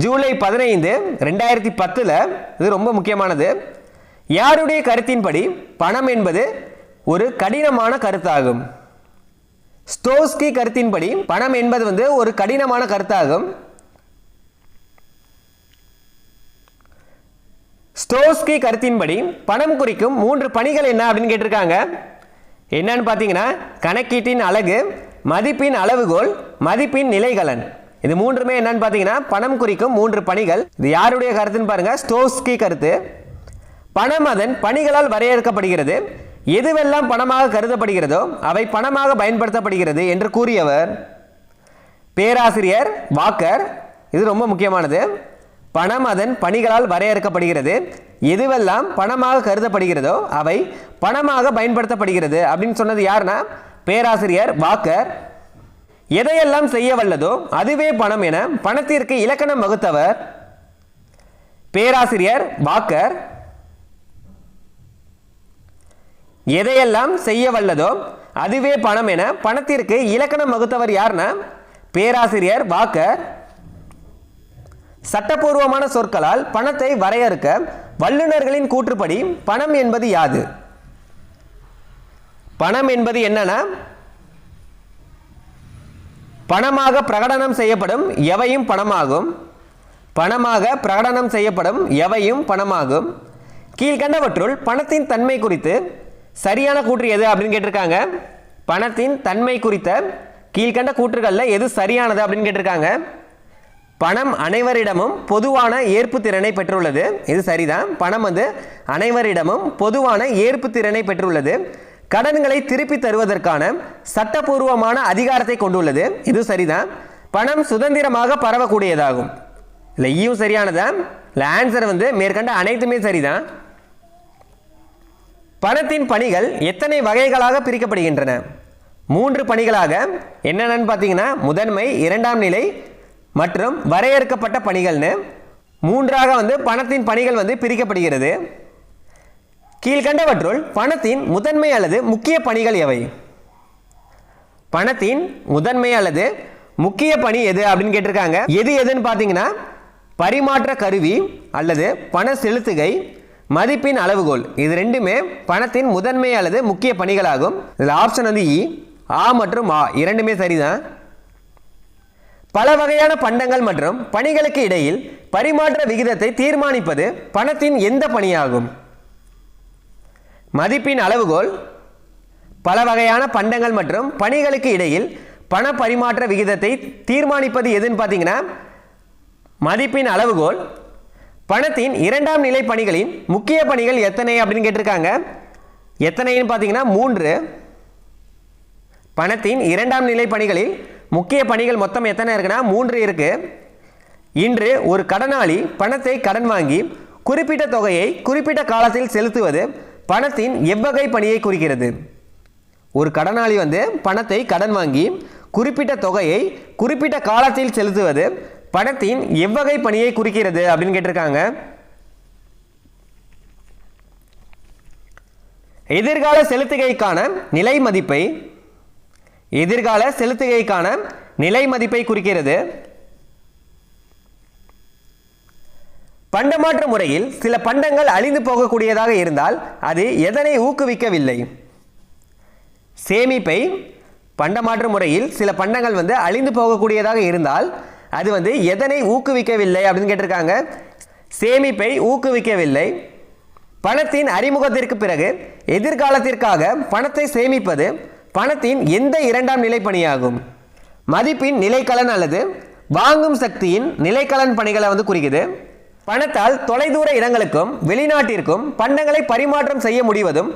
ஜூலை 15, 2010. இது ரொம்ப முக்கியமானது. யாருடைய கருத்தின்படி பணம் என்பது ஒரு கடினமான கருத்தாகும்? ஸ்டோஸ்கி கருத்தின்படி பணம் என்பது வந்து ஒரு கடினமான கருத்தாகும். ஸ்டோஸ்கி கருத்தின்படி பணம் குறிக்கும் 3 பணிகள் என்ன அப்படின்னு கேட்டிருக்காங்க. என்னன்னு பார்த்தீங்கன்னா கணக்கீட்டின் அலகு, மதிப்பின் அளவுகோல், மதிப்பின் நிலைகளன். இது மூன்றுமே என்னன்னு பார்த்தீங்கன்னா பணம் குறிக்கும் 3 பணிகள். இது யாருடைய கருத்துன்னு பாருங்க, ஸ்டோஸ்கி கருத்து. பணம் அதன் பணிகளால் வரையறுக்கப்படுகிறது. எதுவெல்லாம் பணமாக கருதப்படுகிறதோ அவை பணமாக பயன்படுத்தப்படுகிறது என்று கூறியவர் பேராசிரியர் வாக்கர். இது ரொம்ப முக்கியமானது. பணம் அதன் பணிகளால் வரையறுக்கப்படுகிறது. எதுவெல்லாம் பணமாக கருதப்படுகிறதோ அவை பணமாக பயன்படுத்தப்படுகிறது அப்படின்னு சொன்னது யாருன்னா பேராசிரியர் வாக்கர். எதையெல்லாம் செய்ய வல்லதோ அதுவே பணம் என பணத்திற்கு இலக்கணம் வகுத்தவர் பேராசிரியர் வாக்கர். எதையெல்லாம் செய்ய வல்லதோ அதுவே பணம் என பணத்திற்கு இலக்கணம் வகுத்தவர் யார்னா பேராசிரியர் வாக்கர். சட்டப்பூர்வமான சொற்களால் பணத்தை வரையறுக்க வல்லுநர்களின் கூற்றுப்படி பணம் என்பது யாது? பணம் என்பது என்னன்னா பணமாக பிரகடனம் செய்யப்படும் எவையும் பணமாகும். பணமாக பிரகடனம் செய்யப்படும் எவையும் பணமாகும். கீழ்கண்டவற்றுள் பணத்தின் தன்மை குறித்து சரியான கூற்று எது அப்படின்னு கேட்டிருக்காங்க. பணத்தின் தன்மை குறித்த கீழ்கண்ட கூற்றுகளில் எது சரியானது அப்படின்னு கேட்டிருக்காங்க. பணம் அனைவரிடமும் பொதுவான ஏற்பு திறனை பெற்றுள்ளது. இது சரிதான். பணம் அனைவரிடமும் பொதுவான ஏற்பு திறனை பெற்றுள்ளது. கடன்களை திருப்பி தருவதற்கான சட்டபூர்வமான அதிகாரத்தை கொண்டுள்ளது. இது சரிதான். பணம் சுதந்திரமாக பரவக்கூடியதாகும். இல்லை ஈயும் சரியானதான். இல்லை ஆன்சர் மேற்கண்ட அனைத்துமே சரிதான். பணத்தின் பணிகள் எத்தனை வகைகளாக பிரிக்கப்படுகின்றன? 3 பணிகளாக. என்னென்னு பார்த்தீங்கன்னா முதன்மை, இரண்டாம் நிலை மற்றும் வரையறுக்கப்பட்ட பணிகள்னு 3ஆக பணத்தின் பணிகள் பிரிக்கப்படுகிறது. கீழ்கண்டவற்றுள் பணத்தின் முதன்மை அல்லது முக்கிய பணிகள் எவை? பணத்தின் முதன்மை அல்லது முக்கிய பணி எது அப்படின்னு கேட்டிருக்காங்க. எதுன்னு பார்த்தீங்கன்னா பரிமாற்ற கருவி அல்லது பண செலுத்துகை, மதிப்பின் அளவுகோல். இது ரெண்டுமே பணத்தின் முதன்மை அல்லது முக்கிய பணிகளாகும். இதில் ஆப்ஷன் இ, ஆ மற்றும் ஆ இரண்டுமே சரிதான். பல வகையான பண்டங்கள் மற்றும் பணிகளுக்கு இடையில் பரிமாற்ற விகிதத்தை தீர்மானிப்பது பணத்தின் எந்த பணியாகும்? மதிப்பின் அளவுகோல். பல வகையான பண்டங்கள் மற்றும் பணிகளுக்கு இடையில் பண பரிமாற்ற விகிதத்தை தீர்மானிப்பது எதுன்னு பார்த்தீங்கன்னா மதிப்பின் அளவுகோல். பணத்தின் இரண்டாம் நிலை பணிகளின் முக்கிய பணிகள் எத்தனை அப்படின்னு கேட்டிருக்காங்க. எத்தனைன்னு பார்த்தீங்கன்னா 3. பணத்தின் இரண்டாம் நிலை பணிகளில் முக்கிய பணிகள் மொத்தம் எத்தனை இருக்குன்னா 3 இருக்கு. இன்று ஒரு கடனாளி பணத்தை கடன் வாங்கி குறிப்பிட்ட தொகையை குறிப்பிட்ட காலத்தில் செலுத்துவது பணத்தின் எவ்வகை பணியை குறிக்கிறது? ஒரு கடனாளி பணத்தை கடன் வாங்கி குறிப்பிட்ட தொகையை குறிப்பிட்ட காலத்தில் செலுத்துவது பணத்தின் எவ்வகை பணியை குறிக்கிறது அப்படின்னு கேட்டிருக்காங்க. எதிர்கால செலுத்துகைக்கான நிலை மதிப்பை எதிர்கால செலுத்துகைக்கான நிலை மதிப்பை குறிக்கிறது. பண்டமாற்று முறையில் சில பண்டங்கள் அழிந்து போகக்கூடியதாக இருந்தால் அது எதனை ஊக்குவிக்கவில்லை? சேமிப்பை. பண்டமாற்று முறையில் சில பண்டங்கள் அழிந்து போகக்கூடியதாக இருந்தால் அது எதனை ஊக்குவிக்கவில்லை அப்படின்னு கேட்டிருக்காங்க. சேமிப்பை ஊக்குவிக்கவில்லை. பணத்தின் அறிமுகத்திற்கு பிறகு எதிர்காலத்திற்காக பணத்தை சேமிப்பது பணத்தின் எந்த இரண்டாம் நிலை பணியாகும்? மதிப்பின் நிலைக்கலன் அல்லது வாங்கும் சக்தியின் நிலைக்கலன் பணிகளை குறிக்குது. பணத்தால் தொலைதூர இடங்களுக்கும் வெளிநாட்டிற்கும் பண்டங்களை பரிமாற்றம் செய்ய முடிவதும்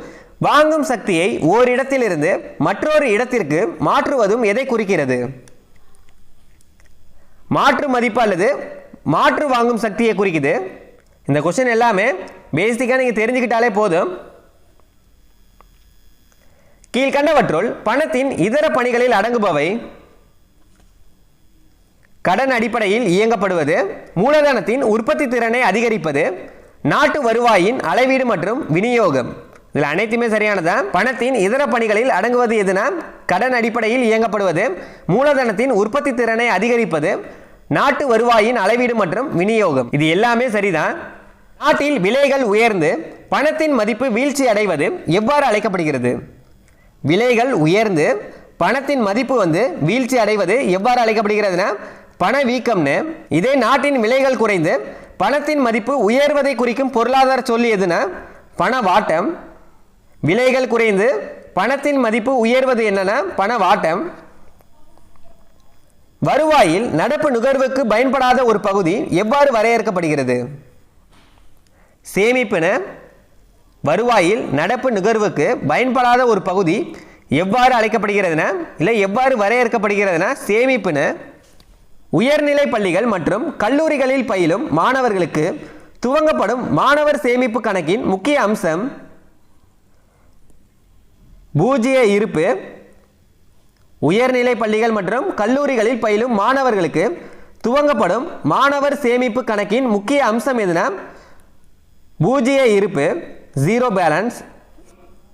வாங்கும் சக்தியை ஓரிடத்திலிருந்து மற்றொரு இடத்திற்கு மாற்றுவதும் எதை குறிக்கிறது? மாற்று மதிப்பு அல்லது மாற்று வாங்கும் சக்தியை குறிக்குது. இந்த கொஸ்டின் எல்லாமே பேசிக்காக நீங்கள் தெரிஞ்சுக்கிட்டாலே போதும். கீழ்கண்டவற்றுள் பணத்தின் இதர பணிகளில் அடங்குபவை? கடன் அடிப்படையில் இயங்கப்படுவது, மூலதனத்தின் உற்பத்தி திறனை அதிகரிப்பது, நாட்டு வருவாயின் அளவீடு மற்றும் விநியோகம். இதில் அனைத்துமே சரியானதான். பணத்தின் இதர பணிகளில் அடங்குவது எதுனா கடன் அடிப்படையில் இயங்கப்படுவது, மூலதனத்தின் உற்பத்தி திறனை அதிகரிப்பது, நாட்டு வருவாயின் அளவீடு மற்றும் விநியோகம். இது எல்லாமே சரிதான். நாட்டில் விலைகள் உயர்ந்து பணத்தின் மதிப்பு வீழ்ச்சி அடைவது எவ்வாறு அழைக்கப்படுகிறது? விலைகள் உயர்ந்து பணத்தின் மதிப்பு வீழ்ச்சி அடைவது எவ்வாறு அழைக்கப்படுகிறதுனா பணவீக்கம்னு. இதே நாட்டின் விலைகள் குறைந்து பணத்தின் மதிப்பு உயர்வதை குறிக்கும் பொருளாதார சொல் எதுனா பணவாட்டம். விலைகள் குறைந்து பணத்தின் மதிப்பு உயர்வது என்னன்னா பணவாட்டம். வருவாயில் நடப்பு நுகர்வுக்கு பயன்படாத ஒரு பகுதி எவ்வாறு வரையறுக்கப்படுகிறது? சேமிப்புன்னு. வருவாயில் நடப்பு நுகர்வுக்கு பயன்படாத ஒரு பகுதி எவ்வாறு அழைக்கப்படுகிறதுனா இல்லை எவ்வாறு வரையறுக்கப்படுகிறதுனா சேமிப்புன்னு. உயர்நிலை பள்ளிகள் மற்றும் கல்லூரிகளில் பயிலும் மாணவர்களுக்கு துவங்கப்படும் மாணவர் சேமிப்பு கணக்கின் முக்கிய அம்சம் பூஜ்ஜிய இருப்பு. உயர்நிலை பள்ளிகள் மற்றும் கல்லூரிகளில் பயிலும் மாணவர்களுக்கு துவங்கப்படும் மாணவர் சேமிப்பு கணக்கின் முக்கிய அம்சம் எதுனா பூஜ்ஜிய இருப்பு, ஜீரோ பேலன்ஸ்.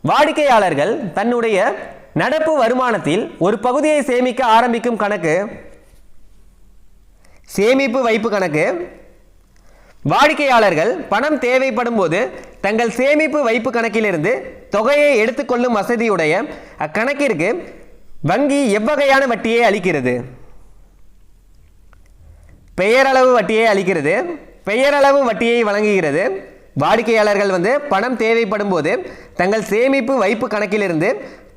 வாடிக்கையாளர்கள் தன்னுடைய நடப்பு வருமானத்தில் ஒரு பகுதியை சேமிக்க ஆரம்பிக்கும் கணக்கு சேமிப்பு வைப்பு கணக்கு. வாடிக்கையாளர்கள் பணம் தேவைப்படும் போது தங்கள் சேமிப்பு வைப்பு கணக்கிலிருந்து தொகையை எடுத்துக்கொள்ளும் வசதியுடைய அக்கணக்கிற்கு வங்கி எவ்வகையான வட்டியை அளிக்கிறது? பெயரளவு வட்டியை அளிக்கிறது, பெயரளவு வட்டியை வழங்குகிறது. வாடிக்கையாளர்கள் பணம் தேவைப்படும் போது தங்கள் சேமிப்பு வைப்பு கணக்கிலிருந்து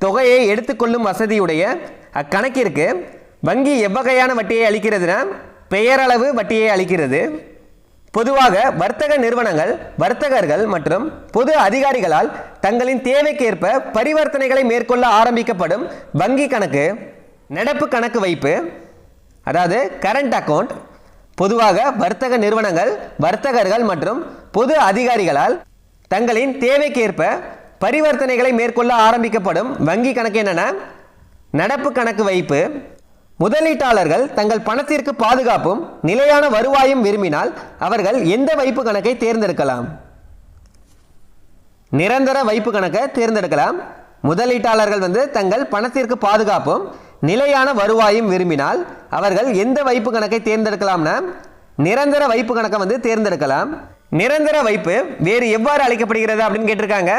தொகையை எடுத்துக்கொள்ளும் வசதியுடைய அக்கணக்கிற்கு வங்கி எவ்வகையான வட்டியை அளிக்கிறதுனா பெயரளவு வட்டியை அளிக்கிறது. பொதுவாக வர்த்தக நிறுவனங்கள், வர்த்தகர்கள் மற்றும் பொது அதிகாரிகளால் தங்களின் தேவைக்கேற்ப பரிவர்த்தனைகளை மேற்கொள்ள ஆரம்பிக்கப்படும் வங்கி கணக்கு நடப்பு கணக்கு வைப்பு, அதாவது கரண்ட் அக்கவுண்ட். பொதுவாக வர்த்தக நிறுவனங்கள், வர்த்தகர்கள் மற்றும் பொது அதிகாரிகளால் தங்களின் தேவைக்கேற்ப பரிவர்த்தனைகளை மேற்கொள்ள ஆரம்பிக்கப்படும் வங்கி கணக்கு என்னன்னா நடப்பு கணக்கு வைப்பு. முதலீட்டாளர்கள் தங்கள் பணத்திற்கு பாதுகாப்பும் நிலையான வருவாயும் விரும்பினால் அவர்கள் எந்த வைப்பு கணக்கை தேர்ந்தெடுக்கலாம்? நிரந்தர வைப்பு கணக்கை தேர்ந்தெடுக்கலாம். முதலீட்டாளர்கள் தங்கள் பணத்திற்கு பாதுகாப்பும் நிலையான வருவாயும் விரும்பினால் அவர்கள் எந்த வைப்பு கணக்கை தேர்ந்தெடுக்கலாம்னா நிரந்தர வைப்பு கணக்கை தேர்ந்தெடுக்கலாம். நிரந்தர வைப்பு வேறு எவ்வாறு அழைக்கப்படுகிறது அப்படின்னு கேட்டிருக்காங்க.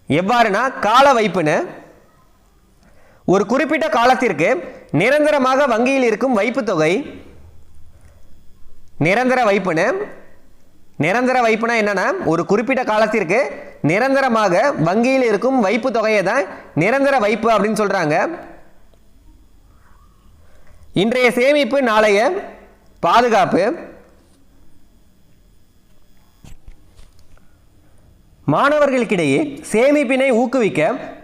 எவ்வாறுனா கால வைப்புன்னு. ஒரு குறிப்பிட்ட காலத்திற்கு நிரந்தரமாக வங்கியில் இருக்கும் வைப்பு தொகை நிரந்தர வைப்புன்னு. நிரந்தர வைப்புனா என்னன்னா ஒரு குறிப்பிட்ட காலத்திற்கு நிரந்தரமாக வங்கியில் இருக்கும் வைப்பு தொகையை தான் நிரந்தர வைப்பு அப்படின்னு சொல்றாங்க. இன்றைய சேமிப்பு நாளைய பாதுகாப்பு. மாணவர்களுக்கிடையே சேமிப்பினை ஊக்குவிக்க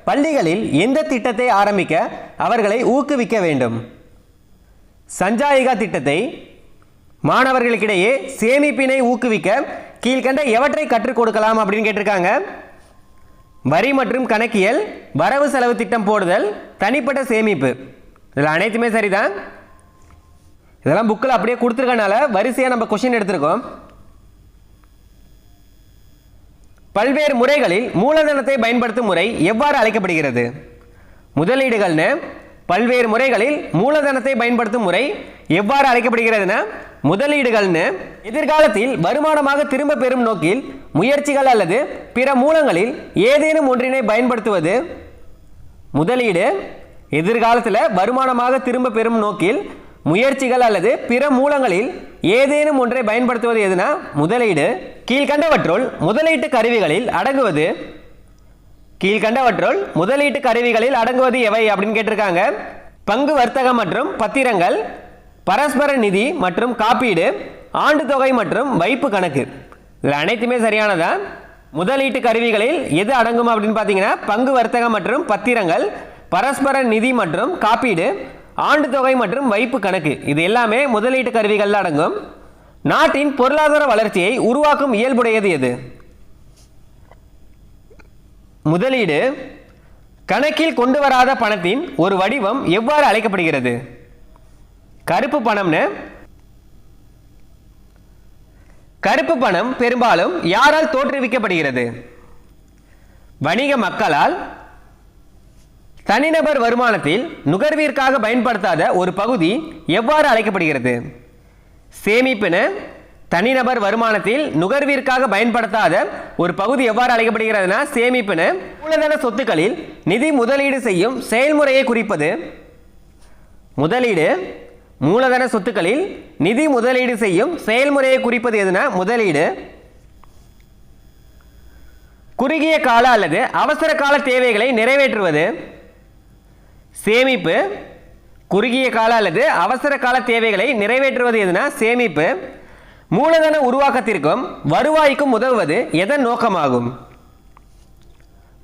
பள்ளிகளில் எந்த திட்டத்தை ஆரம்பிக்க அவர்களை ஊக்குவிக்க வேண்டும்? சஞ்சாயிகா திட்டத்தை. மாணவர்களுக்கிடையே சேமிப்பினை ஊக்குவிக்க கீழ்கண்ட எவற்றை கற்றுக் கொடுக்கலாம் அப்படின்னு கேட்டிருக்காங்க. வரி மற்றும் கணக்கியல், வரவு செலவு திட்டம் போடுதல், தனிப்பட்ட சேமிப்பு. இதில் அனைத்துமே சரிதான். இதெல்லாம் புக்கில் அப்படியே கொடுத்துருக்கனால வரிசையாக நம்ம கொஸ்டின் எடுத்திருக்கோம். பல்வேறு முறைகளில் மூலதனத்தை பயன்படுத்தும் முறை எவ்வாறு அழைக்கப்படுகிறது? முதலீடுகள்னு. பல்வேறு முறைகளில் மூலதனத்தை பயன்படுத்தும் முறை எவ்வாறு அழைக்கப்படுகிறதுனா முதலீடுகள்னு. எதிர்காலத்தில் வருமானமாக திரும்ப பெறும் நோக்கில் முயற்சிகள் அல்லது பிற மூலங்களில் ஏதேனும் ஒன்றினை பயன்படுத்துவது முதலீடு. எதிர்காலத்தில் வருமானமாக திரும்ப பெறும் நோக்கில் முயற்சிகள் அல்லது பிற மூலங்களில் ஏதேனும் ஒன்றை பயன்படுத்துவது எதுனா முதலீடு. கீழ்கண்டவற்றுள் முதலீட்டு கருவிகளில் அடங்குவது. கீழ்கண்டவற்றுள் முதலீட்டு கருவிகளில் அடங்குவது எவை அப்படின்னு கேட்டிருக்காங்க. பங்கு வர்த்தகம் மற்றும் பத்திரங்கள், பரஸ்பர நிதி மற்றும் காப்பீடு, ஆண்டு தொகை மற்றும் வைப்பு கணக்கு. இதில் அனைத்துமே சரியானதான். முதலீட்டு கருவிகளில் எது அடங்கும் அப்படின்னு பார்த்தீங்கன்னா பங்கு வர்த்தகம் மற்றும் பத்திரங்கள், பரஸ்பர நிதி மற்றும் காப்பீடு, ஆண்டு தொகை மற்றும் வைப்பு கணக்கு. இது எல்லாமே முதலீட்டு கருவிகள் அடங்கும். நாட்டின் பொருளாதார வளர்ச்சியை உருவாக்கும் இயல்புடையது எது? முதலீடு. கணக்கில் கொண்டு வராத பணத்தின் ஒரு வடிவம் எவ்வாறு அழைக்கப்படுகிறது? கருப்பு பணம்னு. கருப்பு பணம் பெரும்பாலும் யாரால் தோற்றுவிக்கப்படுகிறது? வணிக மக்களால். தனிநபர் வருமானத்தில் நுகர்விற்காக பயன்படுத்தாத ஒரு பகுதி எவ்வாறு அழைக்கப்படுகிறது? சேமிப்புன்னு. தனிநபர் வருமானத்தில் நுகர்விற்காக பயன்படுத்தாத ஒரு பகுதி எவ்வாறு அழைக்கப்படுகிறதுனா சேமிப்புன்னு. மூலதன சொத்துக்களில் நிதி முதலீடு செய்யும் செயல்முறையை குறிப்பது. முதலீடு. மூலதன சொத்துக்களில் நிதி முதலீடு செய்யும் செயல்முறையை குறிப்பது எதுனா முதலீடு. குறுகிய கால அல்லது அவசர கால தேவைகளை நிறைவேற்றுவது. சேமிப்பு. குறுகிய கால அல்லது அவசர கால தேவைகளை நிறைவேற்றுவது எதுனா சேமிப்பு. மூலதன உருவாக்கத்திற்கும் வருவாய்க்கும் உதவுவது எதன் நோக்கமாகும்?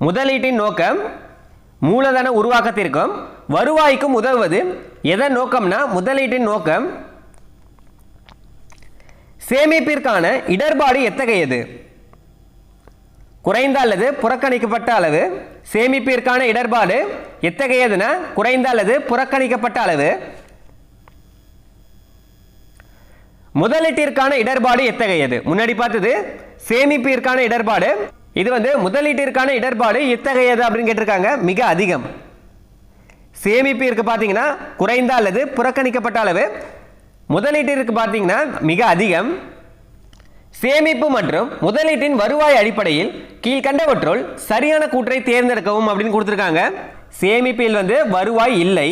முதலீட்டின் நோக்கம். மூலதன உருவாக்கத்திற்கும் வருவாய்க்கும் உதவுவது எதன் நோக்கம்னா முதலீட்டின் நோக்கம். சேமிப்பிற்கான இடர்பாடு எத்தகையது? குறைந்த அல்லது புறக்கணிக்கப்பட்ட அளவு. சேமிப்பிற்கான இடர்பாடு எத்தகையதுனா குறைந்த அல்லது புறக்கணிக்கப்பட்ட அளவு. முதலீட்டிற்கான இடர்பாடு எத்தகையது? முன்னாடி பார்த்தது சேமிப்பிற்கான இடர்பாடு. இது முதலீட்டிற்கான இடர்பாடு எத்தகையது அப்படின்னு கேட்டிருக்காங்க. மிக அதிகம். சேமிப்பிற்கு பார்த்தீங்கன்னா குறைந்த அல்லது புறக்கணிக்கப்பட்ட அளவு. முதலீட்டிற்கு பார்த்தீங்கன்னா மிக அதிகம். சேமிப்பு மற்றும் முதலீட்டின் வருவாய் அடிப்படையில் கீழ்கண்டவற்றுள் சரியான கூற்றை தேர்ந்தெடுக்கவும் அப்படின்னு கொடுத்துருக்காங்க. சேமிப்பில் வருவாய் இல்லை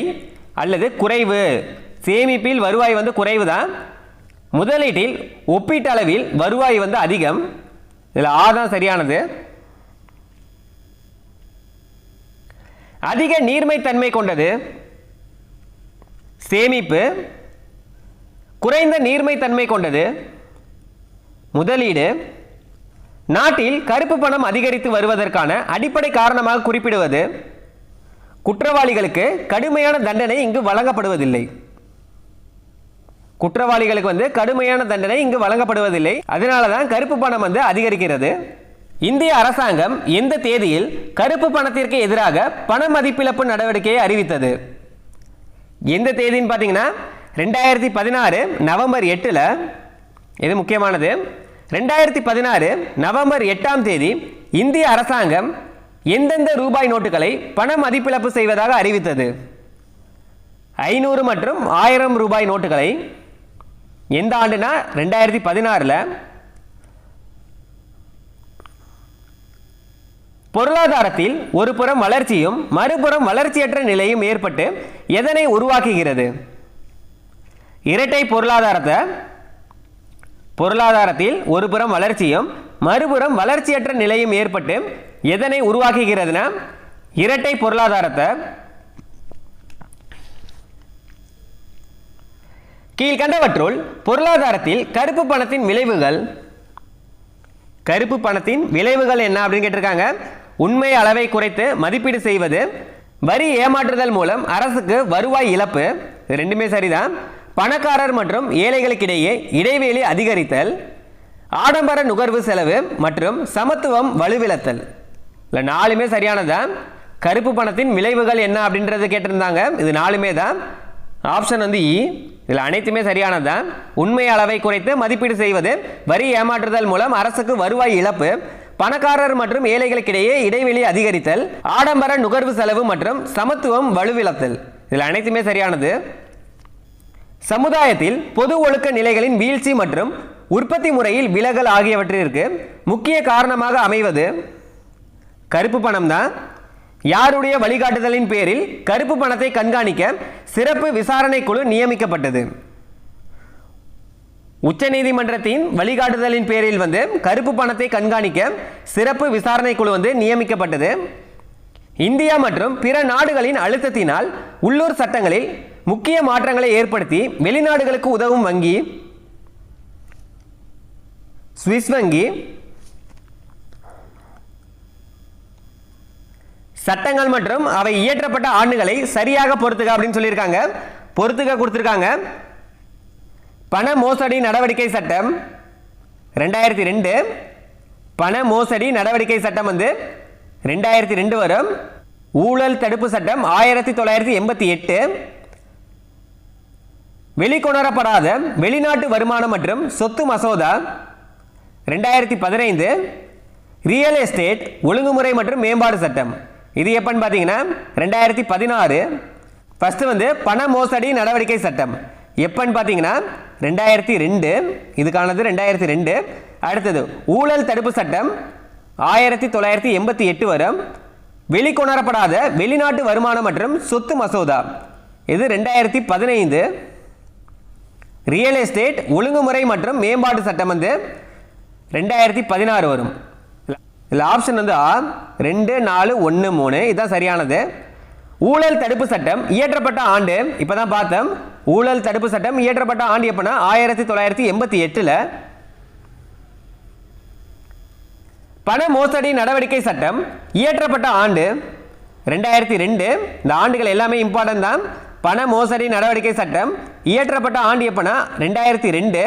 அல்லது குறைவு. சேமிப்பில் வருவாய் குறைவு தான். முதலீட்டில் ஒப்பீட்டளவில் வருவாய் வந்து அதிகம். இதில் ஆ தான் சரியானது. அதிக நீர்மைத்தன்மை கொண்டது சேமிப்பு. குறைந்த நீர்மைத்தன்மை கொண்டது முதலீடு. நாட்டில் கருப்பு பணம் அதிகரித்து வருவதற்கான அடிப்படை காரணமாக குறிப்பிடுவது குற்றவாளிகளுக்கு கடுமையான தண்டனை இங்கு வழங்கப்படுவதில்லை. குற்றவாளிகளுக்கு வந்து கடுமையான தண்டனை இங்கு வழங்கப்படுவதில்லை. அதனால தான் கருப்பு பணம் வந்து அதிகரிக்கிறது. இந்திய அரசாங்கம் எந்த தேதியில் கருப்பு பணத்திற்கு எதிராக பண மதிப்பிழப்பு நடவடிக்கையை அறிவித்தது? எந்த தேதின்னு பார்த்தீங்கன்னா 2016 நவம்பர் 8. இது முக்கியமானது. 2016 நவம்பர் 8ஆம் தேதி இந்திய அரசாங்கம் எந்தெந்த ரூபாய் நோட்டுகளை பண மதிப்பிழப்பு செய்வதாக அறிவித்தது? 500 மற்றும் 1000 ரூபாய் நோட்டுகளை. எந்த ஆண்டுனா 2016. பொருளாதாரத்தில் ஒரு புறம் வளர்ச்சியும் மறுபுறம் வளர்ச்சியற்ற நிலையும் ஏற்பட்டு எதனை உருவாக்குகிறது? இரட்டை பொருளாதாரத்தில் ஒரு புறம் வளர்ச்சியும் மறுபுறம் வளர்ச்சியற்ற நிலையும் ஏற்பட்டு எதனை உருவாக்குகிறதுனா இரட்டை பொருளாதாரத்தை. கீழ்கண்டவற்றுள் பொருளாதாரத்தில் கருப்பு பணத்தின் விளைவுகள் என்ன அப்படின்னு கேட்டிருக்காங்க. உண்மை அளவை குறைத்து மதிப்பீடு செய்வது, வரி ஏமாற்றுதல் மூலம் அரசுக்கு வருவாய் இழப்பு, ரெண்டுமே சரிதான். பணக்காரர் மற்றும் ஏழைகளுக்கிடையே இடைவெளி அதிகரித்தல், ஆடம்பர நுகர்வு செலவு மற்றும் சமத்துவம் வலுவிழத்தல். இல்லை, 4மே சரியானதான். கருப்பு பணத்தின் விளைவுகள் என்ன அப்படின்றது கேட்டிருந்தாங்க. இது 4மே தான். ஆப்ஷன் வந்து இ. இதில் அனைத்துமே சரியானதுதான். உண்மை அளவை குறைத்து மதிப்பீடு செய்வது, வரி ஏமாற்றுதல் மூலம் அரசுக்கு வருவாய் இழப்பு, பணக்காரர் மற்றும் ஏழைகளுக்கிடையே இடைவெளி அதிகரித்தல், ஆடம்பர நுகர்வு செலவு மற்றும் சமத்துவம் வலுவிழத்தல். இதில் அனைத்துமே சரியானது. சமுதாயத்தில் பொது ஒழுக்க நிலைகளின் வீழ்ச்சி மற்றும் உற்பத்தி முறையில் விலகல் ஆகியவற்றிற்கு முக்கிய காரணமாக அமைவது கருப்பு பணம் தான். யாருடைய வழிகாட்டுதலின் பேரில் கருப்பு பணத்தை கண்காணிக்க சிறப்பு விசாரணை குழு நியமிக்கப்பட்டது? உச்சநீதிமன்றத்தின் வழிகாட்டுதலின் பேரில் வந்து கருப்பு பணத்தை கண்காணிக்க சிறப்பு விசாரணை குழு வந்து நியமிக்கப்பட்டது. இந்தியா மற்றும் பிற நாடுகளின் அழுத்தத்தினால் உள்ளூர் சட்டங்களில் முக்கிய மாற்றங்களை ஏற்படுத்தி வெளிநாடுகளுக்கு உதவும் வங்கி சுவிஸ் வங்கி. சட்டங்கள் மற்றும் அவை இயற்றப்பட்ட ஆண்டுகளை சரியாக பொறுத்துக அப்படின்னு சொல்லியிருக்காங்க. பொறுத்துக கொடுத்துருக்காங்க. பண மோசடி நடவடிக்கை சட்டம் 2002. பண மோசடி நடவடிக்கை சட்டம் வந்து 2002 வரும். ஊழல் தடுப்பு சட்டம் 1988. வெளிக்கொணரப்படாத வெளிநாட்டு வருமானம் மற்றும் சொத்து மசோதா 2015. ரியல் எஸ்டேட் ஒழுங்குமுறை மற்றும் மேம்பாடு சட்டம் இது எப்பன்னு பார்த்தீங்கன்னா 2016. ஃபர்ஸ்ட் வந்து பண மோசடி நடவடிக்கை சட்டம் எப்பன்னு பார்த்தீங்கன்னா 2002. இதுக்கானது 2002. அடுத்தது ஊழல் தடுப்பு சட்டம் 1988 வரும். வெளிக்கொணரப்படாத வெளிநாட்டு வருமானம் மற்றும் சொத்து மசோதா இது 2015. ரியல் எஸ்டேட் ஒழுங்குமுறை மற்றும் மேம்பாட்டு சட்டம் வந்து 2016 வரும். இதில் ஆப்ஷன் வந்து ஆ 2, 4, 1, 3 இதுதான் சரியானது. ஊழல் தடுப்பு சட்டம் இயற்றப்பட்ட ஆண்டு இப்போதான் பார்த்தோம். ஊழல் தடுப்பு சட்டம் இயற்றப்பட்ட ஆண்டு எப்போனா 1988. பண மோசடி நடவடிக்கை சட்டம் இயற்றப்பட்ட ஆண்டு 2002. இந்த ஆண்டுகள் எல்லாமே இம்பார்ட்டன்ட் தான். பண மோசடி நடவடிக்கை சட்டம் இயற்றப்பட்ட ஆண்டு எப்போனா 2002.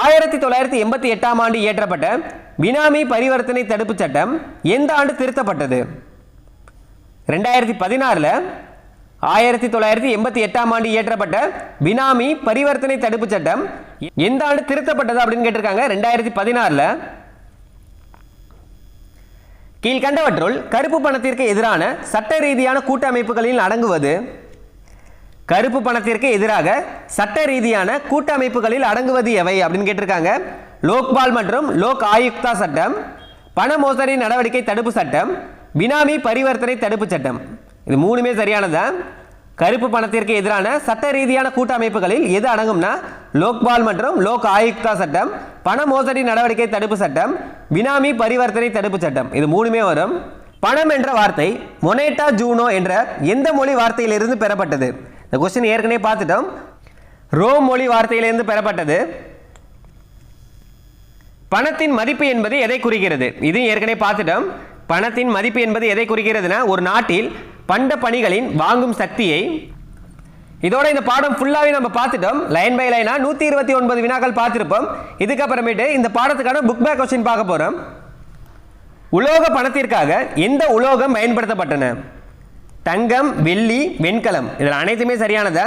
1988ஆம் ஆண்டு இயற்றப்பட்ட பினாமி பரிவர்த்தனை தடுப்பு சட்டம் எந்த ஆண்டு திருத்தப்பட்டது? 2016. 1988ஆம் ஆண்டு இயற்றப்பட்ட பினாமி பரிவர்த்தனை தடுப்பு சட்டம் எந்த ஆண்டு திருத்தப்பட்டது அப்படின்னு கேட்டிருக்காங்க. 2016. கீழ்கண்டவற்றுள் கருப்பு பணத்திற்கு எதிரான சட்ட ரீதியான கூட்டமைப்புகளில் அடங்குவது? கருப்பு பணத்திற்கு எதிராக சட்ட ரீதியான கூட்டமைப்புகளில் அடங்குவது எவை அப்படின்னு கேட்டிருக்காங்க. லோக்பால் மற்றும் லோக் ஆயுக்தா சட்டம், பண மோசடி நடவடிக்கை தடுப்பு சட்டம், பினாமி பரிவர்த்தனை தடுப்பு சட்டம். இது 3மே சரியானதான். கருப்பு பணத்திற்கு எதிரான சட்ட ரீதியான கூட்டமைப்புகளில் எது அடங்கும்னா லோக்பால் மற்றும் லோக் ஆயுக்தா சட்டம், பண மோசடி நடவடிக்கை தடுப்பு சட்டம், பினாமி பரிவர்த்தனை தடுப்பு சட்டம். இது மூணுமே வரும். பணம் என்ற வார்த்தை மொனேட்டா ஜூனோ என்ற எந்த மொழி வார்த்தையிலிருந்து பெறப்பட்டது? இந்த கொஸ்டின் ஏற்கனவே பார்த்துட்டோம். ரோம் மொழி வார்த்தையிலிருந்து பெறப்பட்டது. பணத்தின் மதிப்பு என்பது எதை குறிக்கிறது? இது ஏற்கனவே பார்த்துட்டோம். பணத்தின் மதிப்பு என்பது எதை குறிக்கிறதுனா ஒரு நாட்டில் பண்ட பணிகளின் வாங்கும் சக்தியை. இதோட இந்த பாடம் ஃபுல்லாவே நம்ம பார்த்துட்டோம். லைன் பை லைனா 129 வினாக்கள் பார்த்திருப்போம். இதுக்கப்புறமேட்டு இந்த பாடத்துக்கான புக் பேக் கொஸ்டின் பார்க்க போறோம். உலோக பணத்திற்காக எந்த உலோகம் பயன்படுத்தப்பட்டன? தங்கம், வெள்ளி, வெண்கலம். இதில் அனைத்துமே சரியானதா?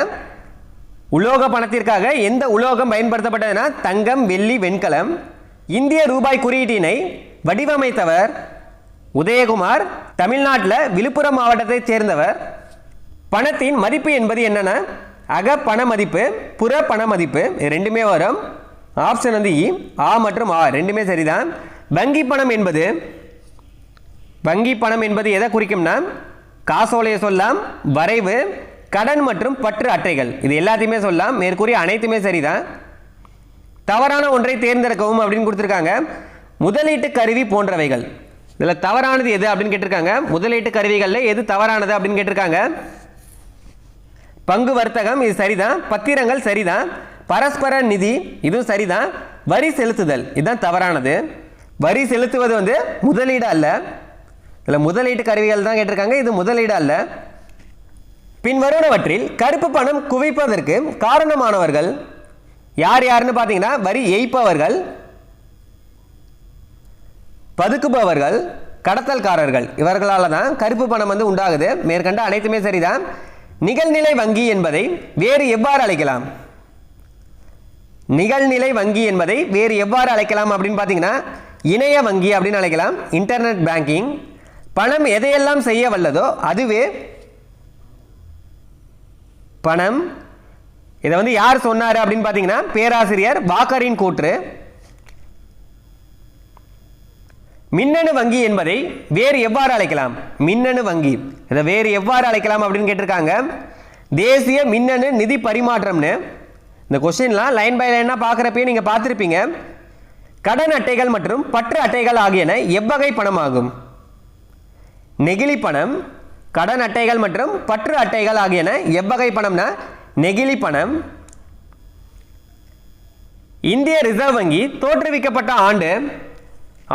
உலோக பணத்திற்காக எந்த உலோகம் பயன்படுத்தப்பட்டதுன்னா தங்கம், வெள்ளி, வெண்கலம். இந்திய ரூபாய் குறியீட்டினை வடிவமைத்தவர் உதயகுமார், தமிழ்நாட்டில் விழுப்புரம் மாவட்டத்தைச் சேர்ந்தவர். பணத்தின் மதிப்பு என்பது என்னன்னா அக பண மதிப்பு, புற பண மதிப்பு. இது ரெண்டுமே வரும். ஆப்ஷன் வந்து இ, ஆ மற்றும் ஆ ரெண்டுமே சரிதான். வங்கி பணம் என்பது எதை குறிக்கும்னா காசோலையை சொல்லலாம், வரைவு, கடன் மற்றும் பற்று அட்டைகள். இது எல்லாத்தையுமே சொல்லலாம். மேற்கூறிய அனைத்துமே சரிதான். தவறான ஒன்றை தேர்ந்தெடுக்கவும் அப்படின்னு கொடுத்துருக்காங்க. முதலீட்டு கருவி போன்றவைகள். இதில் தவறானது எது அப்படின்னு கேட்டிருக்காங்க. முதலீட்டு கருவிகளில் எது தவறானது அப்படின்னு கேட்டிருக்காங்க. பங்கு வர்த்தகம் இது சரிதான். பத்திரங்கள் சரிதான். பரஸ்பர நிதி இதுவும் சரிதான். வரி செலுத்துதல் இதுதான் தவறானது. வரி செலுத்துவது வந்து முதலீடு அல்ல. இதில் முதலீட்டு கருவிகள் தான் கேட்டிருக்காங்க. இது முதலீடு அல்ல. பின்வருவனவற்றில் கருப்பு பணம் குவிப்பதற்கு காரணமானவர்கள் யார் யாருன்னு பார்த்தீங்கன்னா வரி ஏய்ப்பவர்கள், பதுக்குபவர்கள், கடத்தல்காரர்கள். இவர்களால் தான் கருப்பு பணம் வந்து உண்டாகுது. மேற்கண்ட அனைத்துமே சரிதான். நிகழ்நிலை வங்கி என்பதை வேறு எவ்வாறு அழைக்கலாம்? நிகழ்நிலை வங்கி என்பதை வேறு எவ்வாறு அழைக்கலாம் அப்படின்னு பார்த்தீங்கன்னா இணைய வங்கி அப்படின்னு அழைக்கலாம், இன்டர்நெட் பேங்கிங். பணம் எதையெல்லாம் செய்ய வல்லதோ அதுவே பணம். இதை வந்து யார் சொன்னார் அப்படின்னு பார்த்தீங்கன்னா பேராசிரியர் வாக்கரின் கூற்று. மின்னணு வங்கி என்பதை வேறு எவ்வாறு அழைக்கலாம்? மின்னணு வங்கி இதை வேறு எவ்வாறு அழைக்கலாம் அப்படின்னு கேட்டிருக்காங்க. தேசிய மின்னணு நிதி பரிமாற்றம்னு. இந்த கொஸ்டின்லாம் லைன் பை லைனாக பார்க்குறப்பே நீங்கள் பார்த்துருப்பீங்க. கடன் அட்டைகள் மற்றும் பற்று அட்டைகள் ஆகியன எவ்வகை பணமாகும்? நெகிழி பணம். கடன் அட்டைகள் மற்றும் பற்று அட்டைகள் ஆகியன எவ்வகை பணம்னா நெகிழி பணம். இந்திய ரிசர்வ் வங்கி தோற்றுவிக்கப்பட்ட ஆண்டு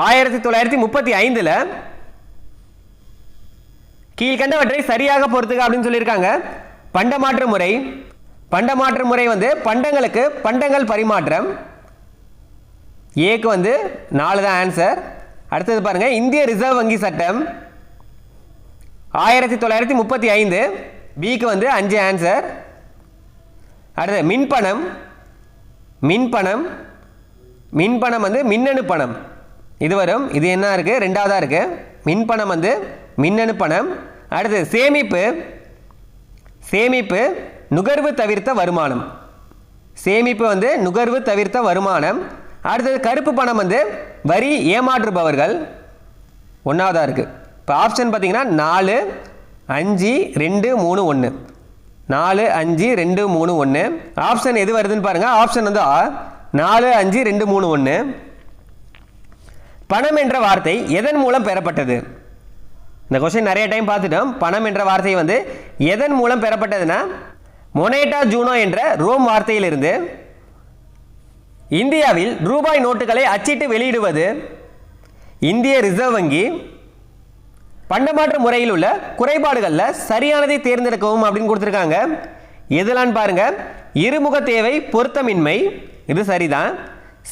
1935. கீழ்கண்டவற்றை சரியாக பொறுத்துக்க அப்படின்னு சொல்லியிருக்காங்க. பண்டமாற்று முறை. பண்டமாற்று முறை வந்து பண்டங்களுக்கு பண்டங்கள் பரிமாற்றம். ஏக்கு வந்து 4 தான் ஆன்சர். அடுத்தது பாருங்க இந்திய ரிசர்வ் வங்கி சட்டம் 1935. பிக்கு வந்து 5 ஆன்சர். அடுத்து மின்பணம். மின்பணம் வந்து மின்னணு பணம். இது வரும். இது என்ன இருக்கு? ரெண்டாவதா இருக்கு. மின்பணம் வந்து மின்னணு பணம். அடுத்து சேமிப்பு நுகர்வு தவிர்த்த வருமானம். சேமிப்பு வந்து நுகர்வு தவிர்த்த வருமானம். அடுத்தது கருப்பு பணம் வந்து வரி ஏமாற்றுபவர்கள். ஒன்றாவதா இருக்கு. இப்போ ஆப்ஷன் பார்த்தீங்கன்னா 4, 5, 2, 3, 1. 4, 5, 2, 3, 1. ஆப்ஷன் எது வருதுன்னு பாருங்க. ஆப்ஷன் வந்து 4, 5, 2, 3, 1. பணம் என்ற வார்த்தை எதன் மூலம் பெறப்பட்டது? இந்த கொஸ்டின் நிறைய டைம் பார்த்துட்டோம். பணம் என்ற வார்த்தை வந்து எதன் மூலம் பெறப்பட்டதுன்னா மொனேட்டா ஜூனோ என்ற ரோம் வார்த்தையிலிருந்து. இந்தியாவில் ரூபாய் நோட்டுகளை அச்சிட்டு வெளியிடுவது இந்திய ரிசர்வ் வங்கி. பண்டமாற்று முறையில் உள்ள குறைபாடுகளில் சரியானதை தேர்ந்தெடுக்கவும் அப்படின்னு கொடுத்துருக்காங்க. எதுலான்னு பாருங்க. இருமுக தேவை பொருத்தமின்மை. இது சரிதான்.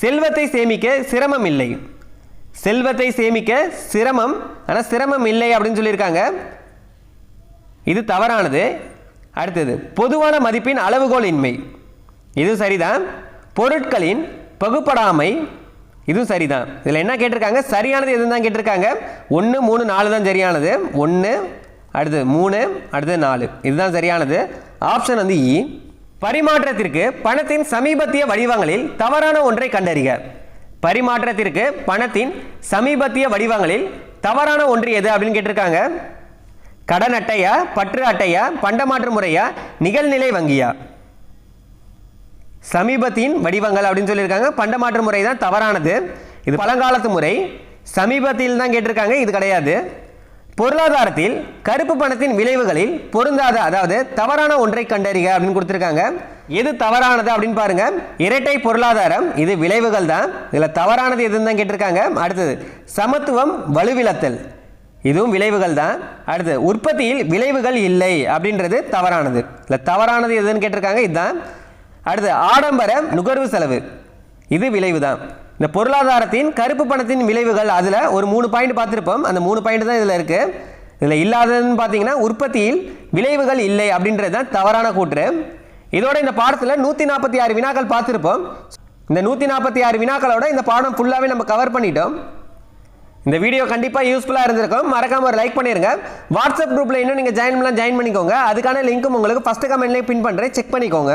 செல்வத்தை சேமிக்க சிரமம் இல்லை. செல்வத்தை சேமிக்க சிரமம், ஆனால் சிரமம் இல்லை அப்படின்னு சொல்லியிருக்காங்க. இது தவறானது. அடுத்தது பொதுவான மதிப்பின் அளவுகோல் இன்மை. இது சரிதான். பொருட்களின் பகுப்படாமை. இதுவும் சரிதான். இதில் என்ன கேட்டிருக்காங்க? சரியானது எதுன்னு தான் கேட்டிருக்காங்க. 1, 3, 4 தான் சரியானது. 1, அடுத்தது 3, அடுத்தது 4. இதுதான் சரியானது. ஆப்ஷன் வந்து இ. பரிமாற்றத்திற்கு பணத்தின் சமீபத்திய வடிவங்களில் தவறான ஒன்றை கண்டறிக. பரிமாற்றத்திற்கு பணத்தின் சமீபத்திய வடிவங்களில் தவறான ஒன்று எது அப்படின்னு கேட்டிருக்காங்க. கடன் அட்டையா, பற்று அட்டையா, பண்டமாற்று முறையா, நிகழ்நிலை வங்கியா? சமீபத்தின் வடிவங்கள் அப்படின்னு சொல்லியிருக்காங்க. பண்டமாற்று முறை தான் தவறானது. இது பழங்காலத்து முறை. சமீபத்தில் தான் கேட்டிருக்காங்க, இது கிடையாது. பொருளாதாரத்தில் கருப்பு பணத்தின் விளைவுகளில் பொருந்தாத அதாவது தவறான ஒன்றை கண்டறிக அப்படின்னு கொடுத்துருக்காங்க. எது தவறானது அப்படின்னு பாருங்க. இரட்டை பொருளாதாரம், இது விளைவுகள் தான். இதில் தவறானது எதுன்னு தான் கேட்டிருக்காங்க. அடுத்தது சமத்துவம் வலுவிழத்தல், இதுவும் விளைவுகள் தான். அடுத்து உற்பத்தியில் விளைவுகள் இல்லை அப்படின்றது தவறானது. இல்லை தவறானது எதுன்னு கேட்டிருக்காங்க, இதுதான். அடுத்து ஆடம்பர நுகர்வு செலவு, இது விளைவு தான். இந்த பொருளாதாரத்தின் கருப்பு பணத்தின் விளைவுகள் அதில் ஒரு 3 பாயிண்ட் பார்த்துருப்போம். அந்த 3 பாயிண்ட் தான் இதில் இருக்குது. இதில் இல்லாததுன்னு பார்த்தீங்கன்னா உற்பத்தியில் விளைவுகள் இல்லை அப்படின்றது தான் தவறான கூற்று. இதோட இந்த பாடத்தில் 146 வினாக்கள் பார்த்துருப்போம். இந்த 146 வினாக்களோட இந்த பாடம் ஃபுல்லாகவே நம்ம கவர் பண்ணிட்டோம். இந்த வீடியோ கண்டிப்பாக யூஸ்ஃபுல்லாக இருந்திருக்கும். மறக்காம ஒரு லைக் பண்ணிருங்க. வாட்ஸ்அப் குரூப்பில் இன்னும் நீங்கள் ஜாயின் பண்ணிக்கோங்க. அதுக்கான லிங்க்கும் உங்களுக்கு ஃபஸ்ட்டு கமெண்ட்லேயே பின் பண்ணுறேன், செக் பண்ணிக்கோங்க.